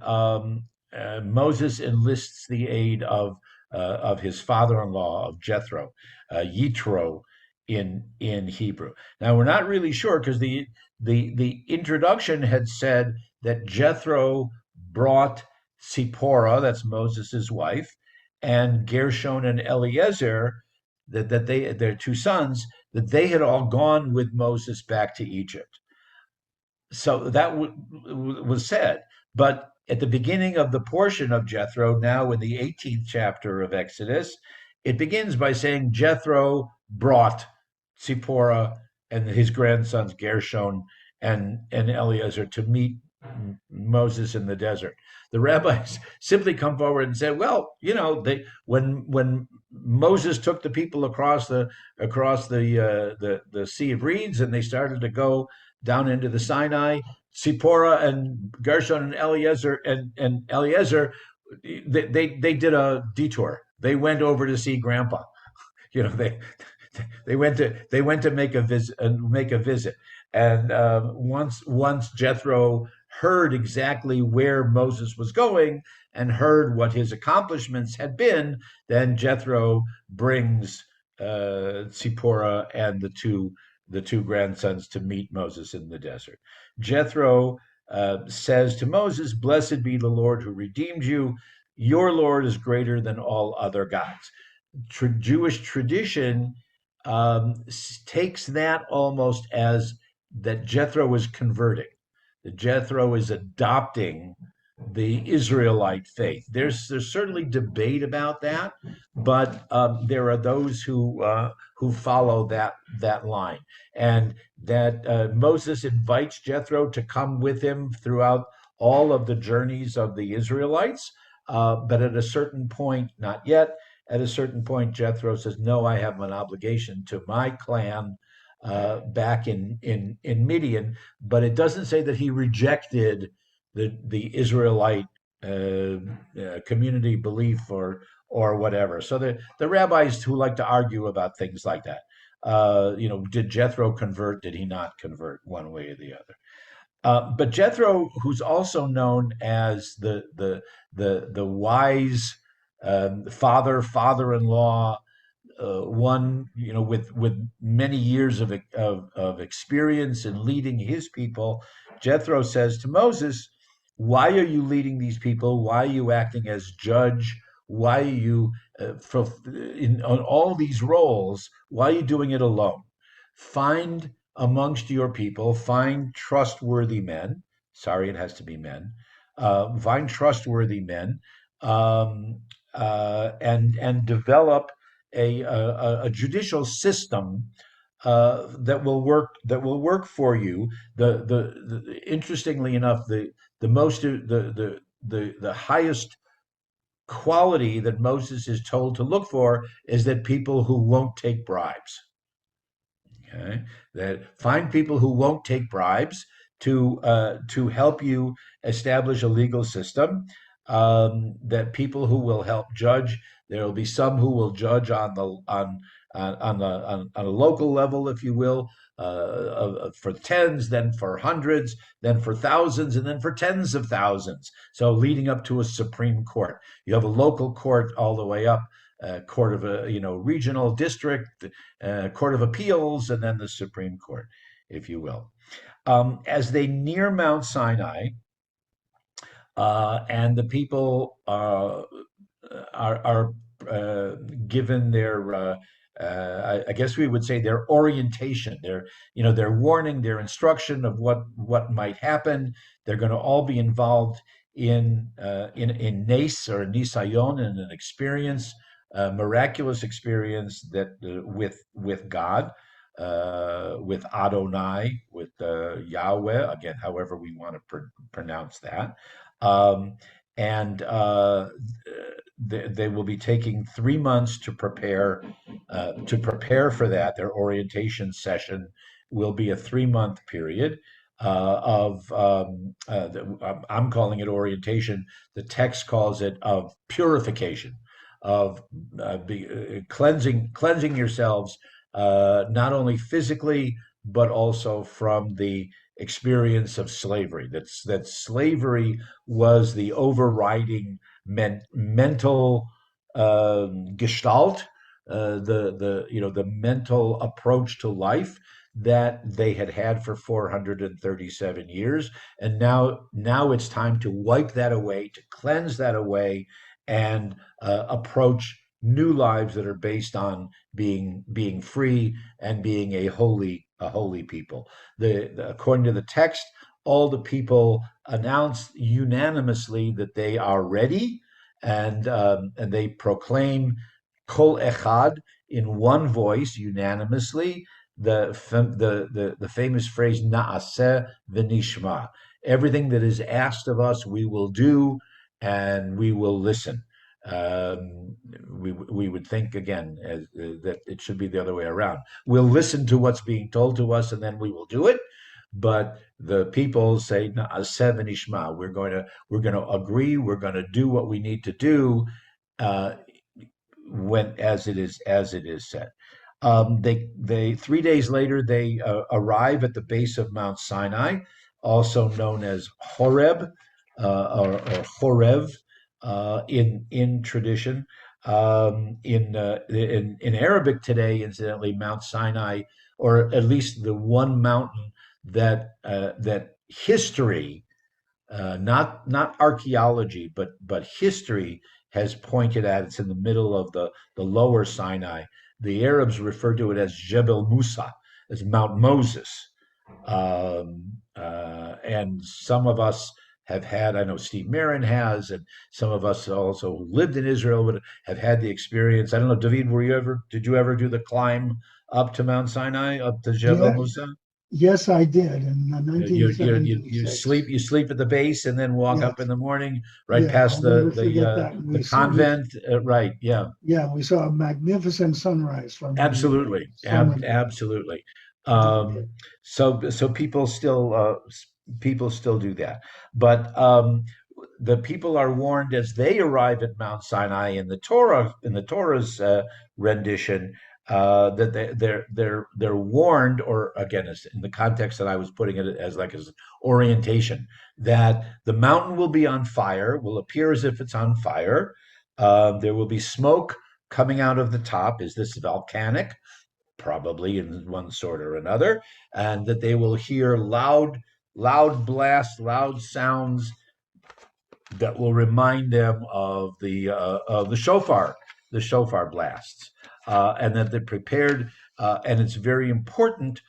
Moses enlists the aid of his father-in-law, of Jethro, Yitro in Hebrew. Now we're not really sure, because the introduction had said that Jethro brought Zipporah, that's Moses's wife, and Gershon and Eliezer, that their two sons, that they had all gone with Moses back to Egypt. So that was said. But at the beginning of the portion of Jethro, now in the 18th chapter of Exodus, it begins by saying Jethro brought Zipporah and his grandsons Gershon and Eliezer to meet Moses in the desert. The rabbis simply come forward and say, well, when Moses took the people across the Sea of Reeds, and they started to go down into the Sinai, Zipporah and Gershon and Eliezer, they did a detour. They went over to see Grandpa. You know, they went to make a visit. And once Jethro heard exactly where Moses was going, and heard what his accomplishments had been, then Jethro brings Zipporah and the two grandsons to meet Moses in the desert. Jethro says to Moses, "Blessed be the Lord who redeemed you. Your Lord is greater than all other gods." Jewish tradition takes that almost as that Jethro is converting, that Jethro is adopting the Israelite faith. There's certainly debate about that, but there are those who follow that line, and that Moses invites Jethro to come with him throughout all of the journeys of the Israelites, but at a certain point, not yet. At a certain point, Jethro says, "No, I have an obligation to my clan. back in Midian, but it doesn't say that he rejected the Israelite community belief or whatever. So the rabbis who like to argue about things like that, did Jethro convert? Did he not convert one way or the other? But Jethro, who's also known as the wise father-in-law, one with many years of experience in leading his people. Jethro says to Moses, "Why are you leading these people? Why are you acting as judge? Why are you on all these roles? Why are you doing it alone? Find amongst your people, find trustworthy men. Sorry, it has to be men. Find trustworthy men, and develop a judicial system that will work for you. Interestingly enough, the highest quality that Moses is told to look for is that people who won't take bribes. Okay, that find people who won't take bribes to help you establish a legal system. That people who will help judge. There will be some who will judge on a local level, if you will, for tens, then for hundreds, then for thousands, and then for tens of thousands. So leading up to a Supreme Court, you have a local court all the way up, court of a regional district, court of appeals, and then the Supreme Court, if you will. As they near Mount Sinai, and the people are given their, I guess we would say, their orientation, their warning, their instruction of what might happen. They're going to all be involved in nes or nisayon, in an experience, miraculous experience that with God, with Adonai, with Yahweh, again, however we want to pronounce that. And they will be taking 3 months to prepare for that. Their orientation session will be a 3-month period I'm calling it orientation. The text calls it of purification, of cleansing yourselves, not only physically but also from the experience of slavery. That slavery was the overriding mental gestalt, the mental approach to life that they had for 437 years, and now it's time to wipe that away, to cleanse that away, and approach new lives that are based on being free and being a holy people. According to the text, all the people announce unanimously that they are ready, and they proclaim kol echad, in one voice, unanimously, the famous phrase naaseh v'nishma. Everything that is asked of us, we will do, and we will listen. We would think again that it should be the other way around. We'll listen to what's being told to us, and then we will do it. But the people say naaseh v'nishma. We're going to agree. We're going to do what we need to do, as it is said. They 3 days later, they arrive at the base of Mount Sinai, also known as Horeb, or Horev, in tradition. In Arabic today, incidentally, Mount Sinai, or at least the one mountain that history, not archaeology, but history has pointed at. It's in the middle of the lower Sinai. The Arabs refer to it as Jebel Musa, as Mount Moses. And some of us have had, I know Steve Marin has, and some of us also who lived in Israel would have had the experience. I don't know, David, did you ever do the climb up to Mount Sinai, up to Jebel Yeah, Musa? yes, I did in You 1976. sleep at the base and then walk Yes, up in the morning, right yeah, past I'll never forget that. the convent. Right, yeah, Yeah, we saw a magnificent sunrise from the absolutely, summit. absolutely. Um, so people still do that, but the people are warned as they arrive at Mount Sinai in the Torah's rendition, that they're warned, or again, as in the context that I was putting it as like as orientation, that the mountain will be on fire, will appear as if it's on fire. There will be smoke coming out of the top. Is this volcanic? Probably in one sort or another, and that they will hear loud blasts, loud sounds that will remind them of the shofar blasts, and that they're prepared. And it's very important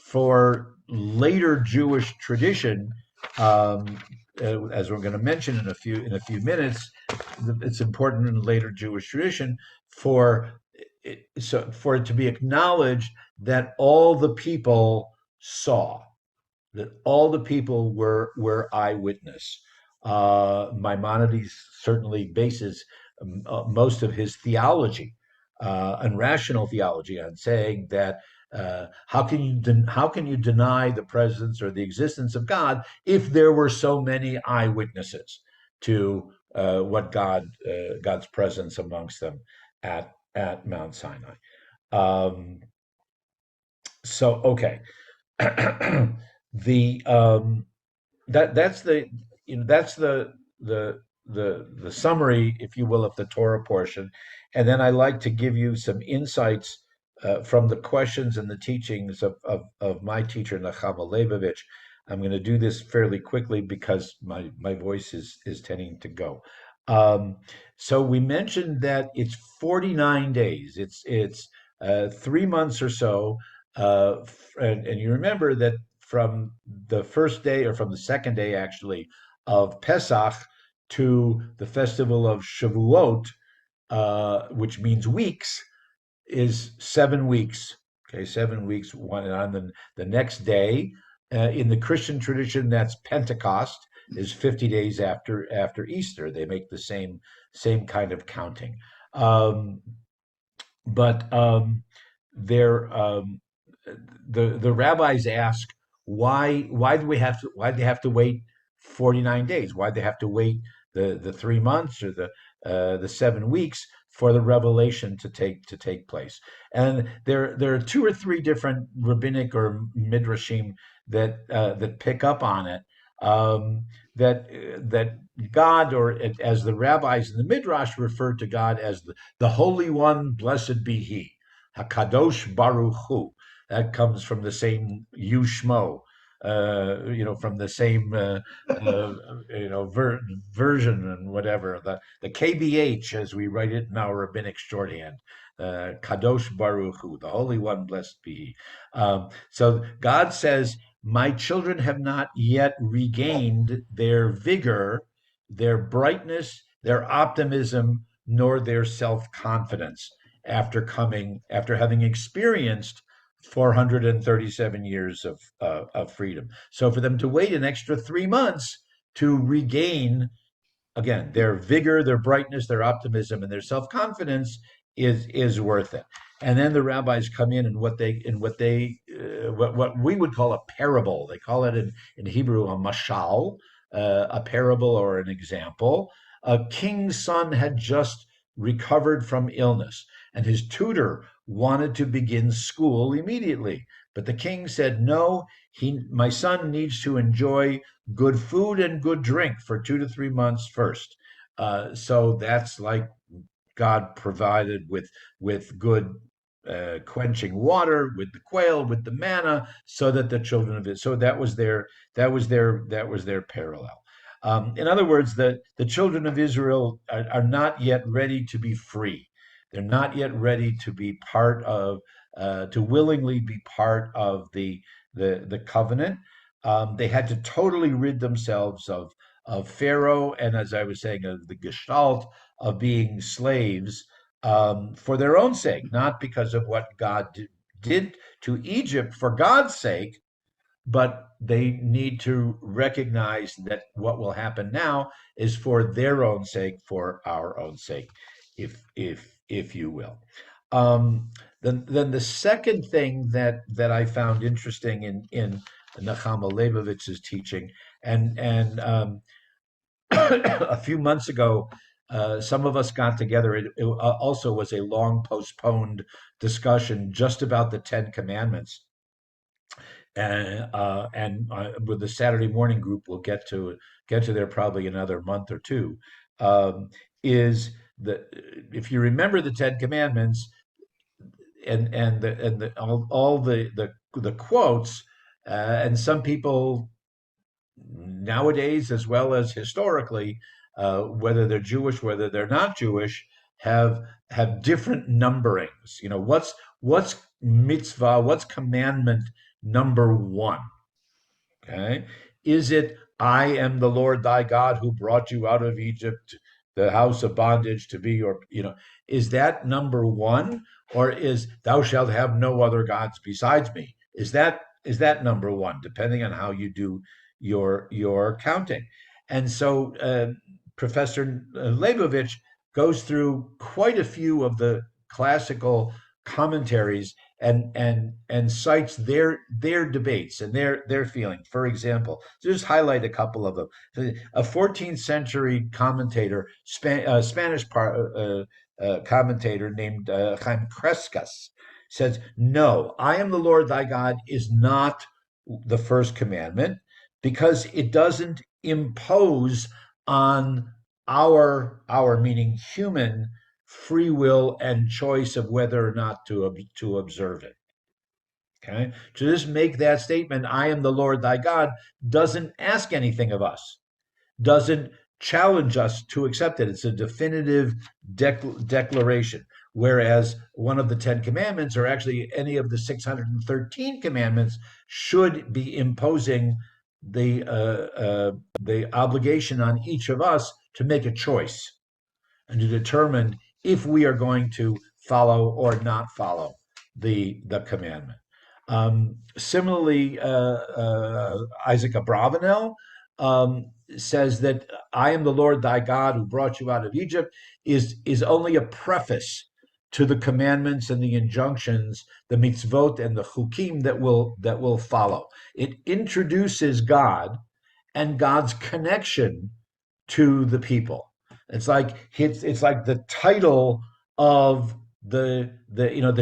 for later Jewish tradition, as we're going to mention in a few minutes. It's important in later Jewish tradition for for it to be acknowledged that all the people saw, that all the people were eyewitness. Maimonides certainly bases most of his theology, and rational theology, on saying that how can you deny the presence or the existence of God if there were so many eyewitnesses to God's presence amongst them at Mount Sinai. Um, so okay, the that's the that's the summary, if you will, of the Torah portion, and then I like to give you some insights from the questions and the teachings of my teacher Nachama Leibovich. I'm going to do this fairly quickly because my voice is tending to go. Um, so we mentioned that it's 49 days. It's 3 months or so, and you remember that from the first day, or from the second day actually, of Pesach to the festival of Shavuot, which means weeks, is 7 weeks. Okay, 7 weeks. One on the next day. In the Christian tradition, that's Pentecost, is 50 days after Easter. They make the same kind of counting. Um, but there the rabbis ask, why do we have to why they have to wait 49 days? Why they have to wait the 3 months or the 7 weeks for the revelation to take place? And there are two or three different rabbinic or midrashim that pick up on it. That God, or as the rabbis in the midrash refer to God as the Holy One, blessed be He, Hakadosh Baruch Hu. That comes from the same Yushmo, from the same version and whatever, the KBH as we write it in our rabbinic shorthand. Kadosh Baruch Hu, the Holy One, blessed be He. So God says, my children have not yet regained their vigor, their brightness, their optimism, nor their self-confidence after having experienced 437 years of freedom. So for them to wait an extra 3 months to regain, again, their vigor, their brightness, their optimism, and their self-confidence is worth it. And then the rabbis come in, and what we would call a parable. They call it in Hebrew a mashal, a parable or an example. A king's son had just recovered from illness, and his tutor wanted to begin school immediately. But the king said, no, my son needs to enjoy good food and good drink for 2 to 3 months first. So that's like God provided with good quenching water, with the quail, with the manna, so that the children of Israel. So that was their parallel. In other words, the children of Israel are not yet ready to be free. They're not yet ready to be part of, to willingly be part of the covenant. They had to totally rid themselves of Pharaoh, and as I was saying, of the gestalt of being slaves, for their own sake, not because of what God did to Egypt for God's sake, but they need to recognize that what will happen now is for their own sake, for our own sake, if you will. Then the second thing that I found interesting in Nechama Leibovich's teaching, and a few months ago, some of us got together. It also was a long postponed discussion just about the Ten Commandments, and with the Saturday morning group, we'll get to there probably another month or two. Um, is that if you remember the Ten Commandments and all the quotes, and some people nowadays as well as historically, whether they're Jewish, whether they're not Jewish, have different numberings. What's mitzvah, what's commandment number one? Okay, is it I am the Lord thy God who brought you out of Egypt, the house of bondage, to be your, is that number one, or is thou shalt have no other gods besides me? Is that number one, depending on how you do your counting? And so Professor Leibovich goes through quite a few of the classical commentaries and cites their debates and their feelings. For example, to just highlight a couple of them, a 14th century commentator, Spanish commentator named Jaime Crescas, says, "No, I am the Lord thy God is not the first commandment because it doesn't impose on our meaning human free will and choice of whether or not to observe it." Okay, to just make that statement, "I am the Lord thy God," doesn't ask anything of us, doesn't challenge us to accept it. It's a definitive declaration. Whereas one of the Ten Commandments, or actually any of the 613 commandments, should be imposing the obligation on each of us to make a choice and to determine if we are going to follow or not follow the commandment. Similarly, Isaac Abravanel says that "I am the Lord thy God who brought you out of Egypt" is only a preface to the commandments and the injunctions, the mitzvot and the chukim that will follow. It introduces God and God's connection to the people. It's like the title of the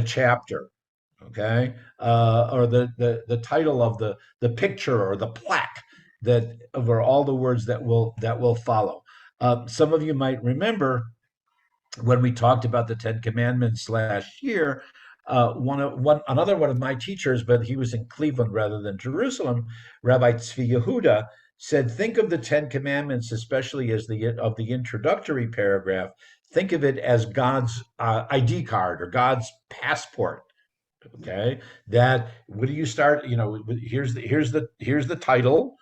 chapter, okay, or the title of the picture or the plaque that over all the words that will follow. Some of you might remember when we talked about the Ten Commandments last year. Another one of my teachers, but he was in Cleveland rather than Jerusalem, Rabbi Tzvi Yehuda, said, "Think of the Ten Commandments, especially as the introductory paragraph. Think of it as God's ID card or God's passport." Okay, that what do you start? Here's the title,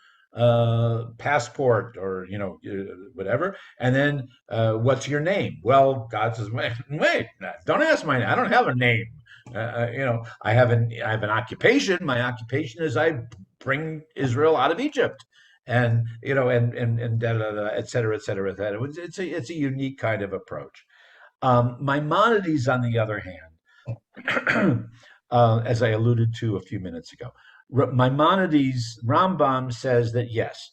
passport, or whatever, and then what's your name? Well, God says, wait, don't ask my name. I don't have a name. I have an occupation. My occupation is I bring Israel out of Egypt, and da, da, da, et cetera, et cetera, et cetera. It's a unique kind of approach. Maimonides, on the other hand, as I alluded to a few minutes ago, Maimonides, Rambam says that yes,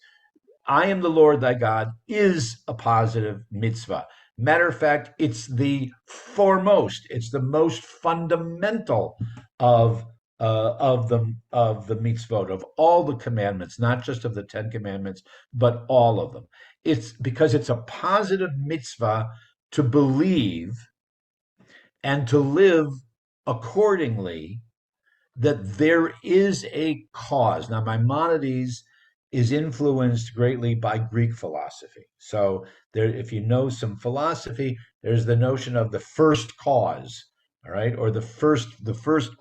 "I am the Lord thy God" is a positive mitzvah. Matter of fact, it's the foremost, it's the most fundamental of the mitzvot, of all the commandments, not just of the Ten Commandments, but all of them. It's because it's a positive mitzvah to believe and to live accordingly, that there is a cause. Now, Maimonides is influenced greatly by Greek philosophy. So there, if you know some philosophy, there's the notion of the first cause, all right, or the first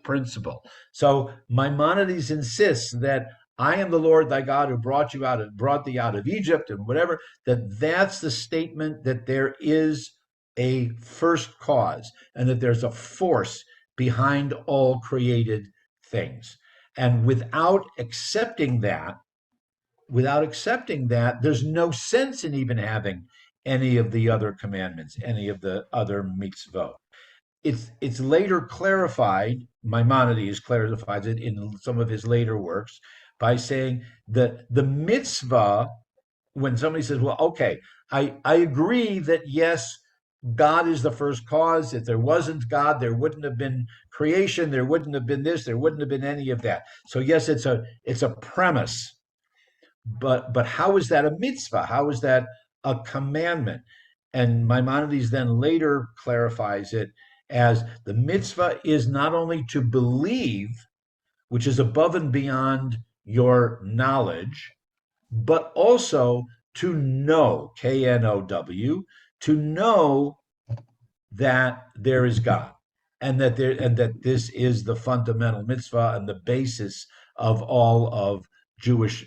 principle. So Maimonides insists that "I am the Lord thy God who brought thee out of Egypt," and whatever, that's the statement that there is a first cause and that there's a force behind all created things. And without accepting that, there's no sense in even having any of the other commandments, any of the other mitzvot. it's later clarified. Maimonides clarifies it in some of his later works by saying that the mitzvah, when somebody says, well, okay, I agree that yes, God is the first cause. If there wasn't God, there wouldn't have been creation, there wouldn't have been this, there wouldn't have been any of that. So yes, it's a premise, but how is that a mitzvah? How is that a commandment? And Maimonides then later clarifies it as the mitzvah is not only to believe, which is above and beyond your knowledge, but also to know, K-N-O-W, to know that there is God, and that this is the fundamental mitzvah and the basis of all of Jewish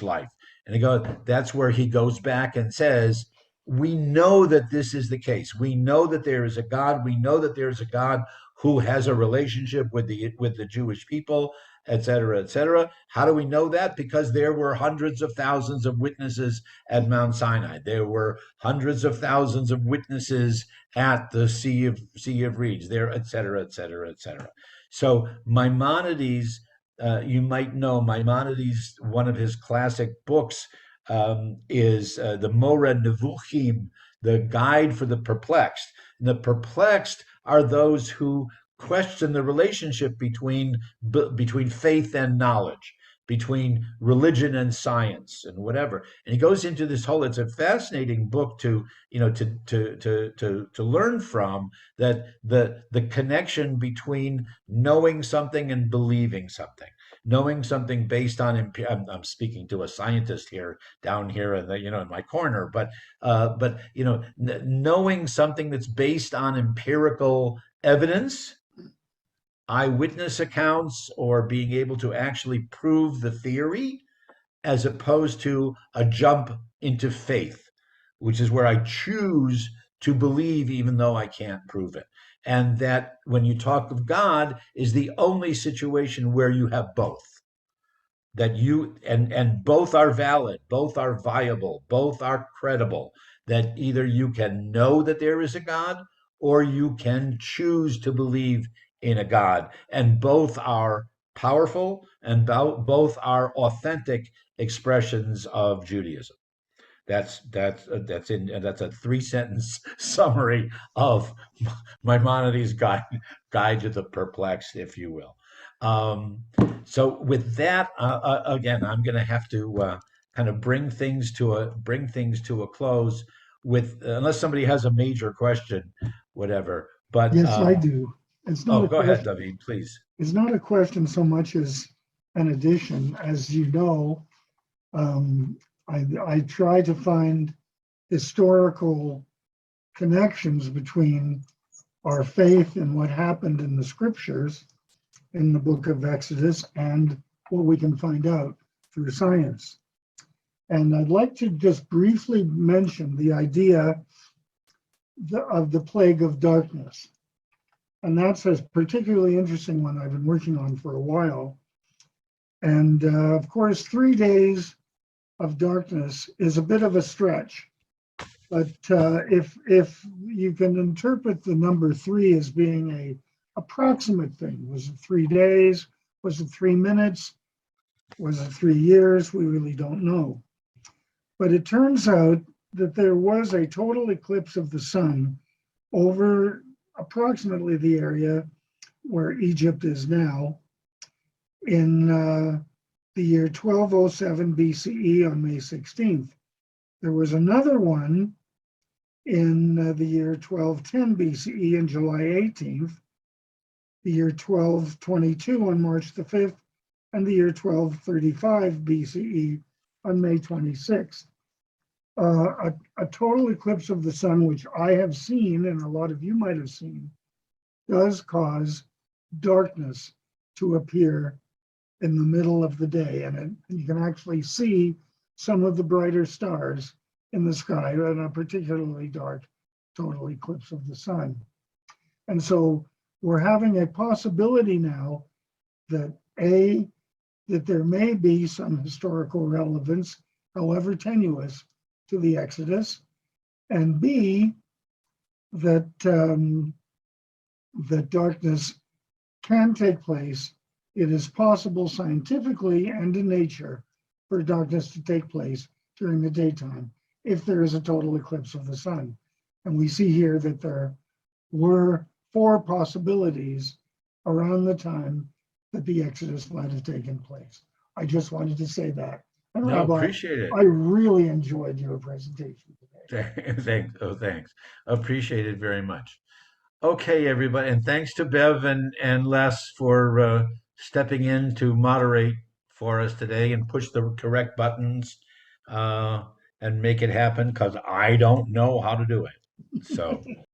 life. And that's where he goes back and says, we know that this is the case. We know that there is a God. We know that there is a God who has a relationship with the Jewish people, et cetera, et cetera. How do we know that? Because there were hundreds of thousands of witnesses at Mount Sinai. There were hundreds of thousands of witnesses at the Sea of Reeds, there, et cetera, et cetera, et cetera. So Maimonides, you might know Maimonides. One of his classic books is the Moreh Nevuchim, the Guide for the Perplexed. And the perplexed are those who question the relationship between faith and knowledge, between religion and science and whatever. And he goes into this whole, it's a fascinating book to learn from, that the connection between knowing something and believing something, knowing something based on I'm speaking to a scientist here down here in in my corner, but knowing something that's based on empirical evidence, eyewitness accounts, or being able to actually prove the theory, as opposed to a jump into faith, which is where I choose to believe even though I can't prove it. And that when you talk of God is the only situation where you have both. That you and both are valid, both are viable, both are credible. That either you can know that there is a God or you can choose to believe in a God. And both are powerful and both are authentic expressions of Judaism. That's a 3-sentence summary of Maimonides' guide to the perplexed, if you will. So with that, again, I'm going to have to kind of bring things to a close. With unless somebody has a major question, whatever. But Yes, I do. It's not oh, a go ahead, question. David, please. It's not a question so much as an addition. As you know, I try to find historical connections between our faith and what happened in the scriptures in the book of Exodus and what we can find out through science. And I'd like to just briefly mention the idea of the plague of darkness. And that's a particularly interesting one I've been working on for a while. And of course, 3 days of darkness is a bit of a stretch. But if you can interpret the number 3 as being a approximate thing, was it 3 days? Was it 3 minutes? Was it 3 years? We really don't know. But it turns out that there was a total eclipse of the sun over approximately the area where Egypt is now in the year 1207 BCE on May 16th. There was another one in the year 1210 BCE on July 18th, the year 1222 on March the 5th, and the year 1235 BCE on May 26th. A total eclipse of the sun, which I have seen, and a lot of you might have seen, does cause darkness to appear in the middle of the day. And you can actually see some of the brighter stars in the sky in a particularly dark total eclipse of the sun. And so we're having a possibility now that that there may be some historical relevance, however tenuous, to the Exodus, and B, that that darkness can take place. It is possible scientifically and in nature for darkness to take place during the daytime if there is a total eclipse of the sun. And we see here that there were 4 possibilities around the time that the Exodus might have taken place. I just wanted to say that. And No, Rabbi, appreciate it. I really enjoyed your presentation today. Thanks. Oh, thanks. Appreciate it very much. Okay, everybody, and thanks to Bev and Les for stepping in to moderate for us today and push the correct buttons uh, and make it happen because I don't know how to do it. So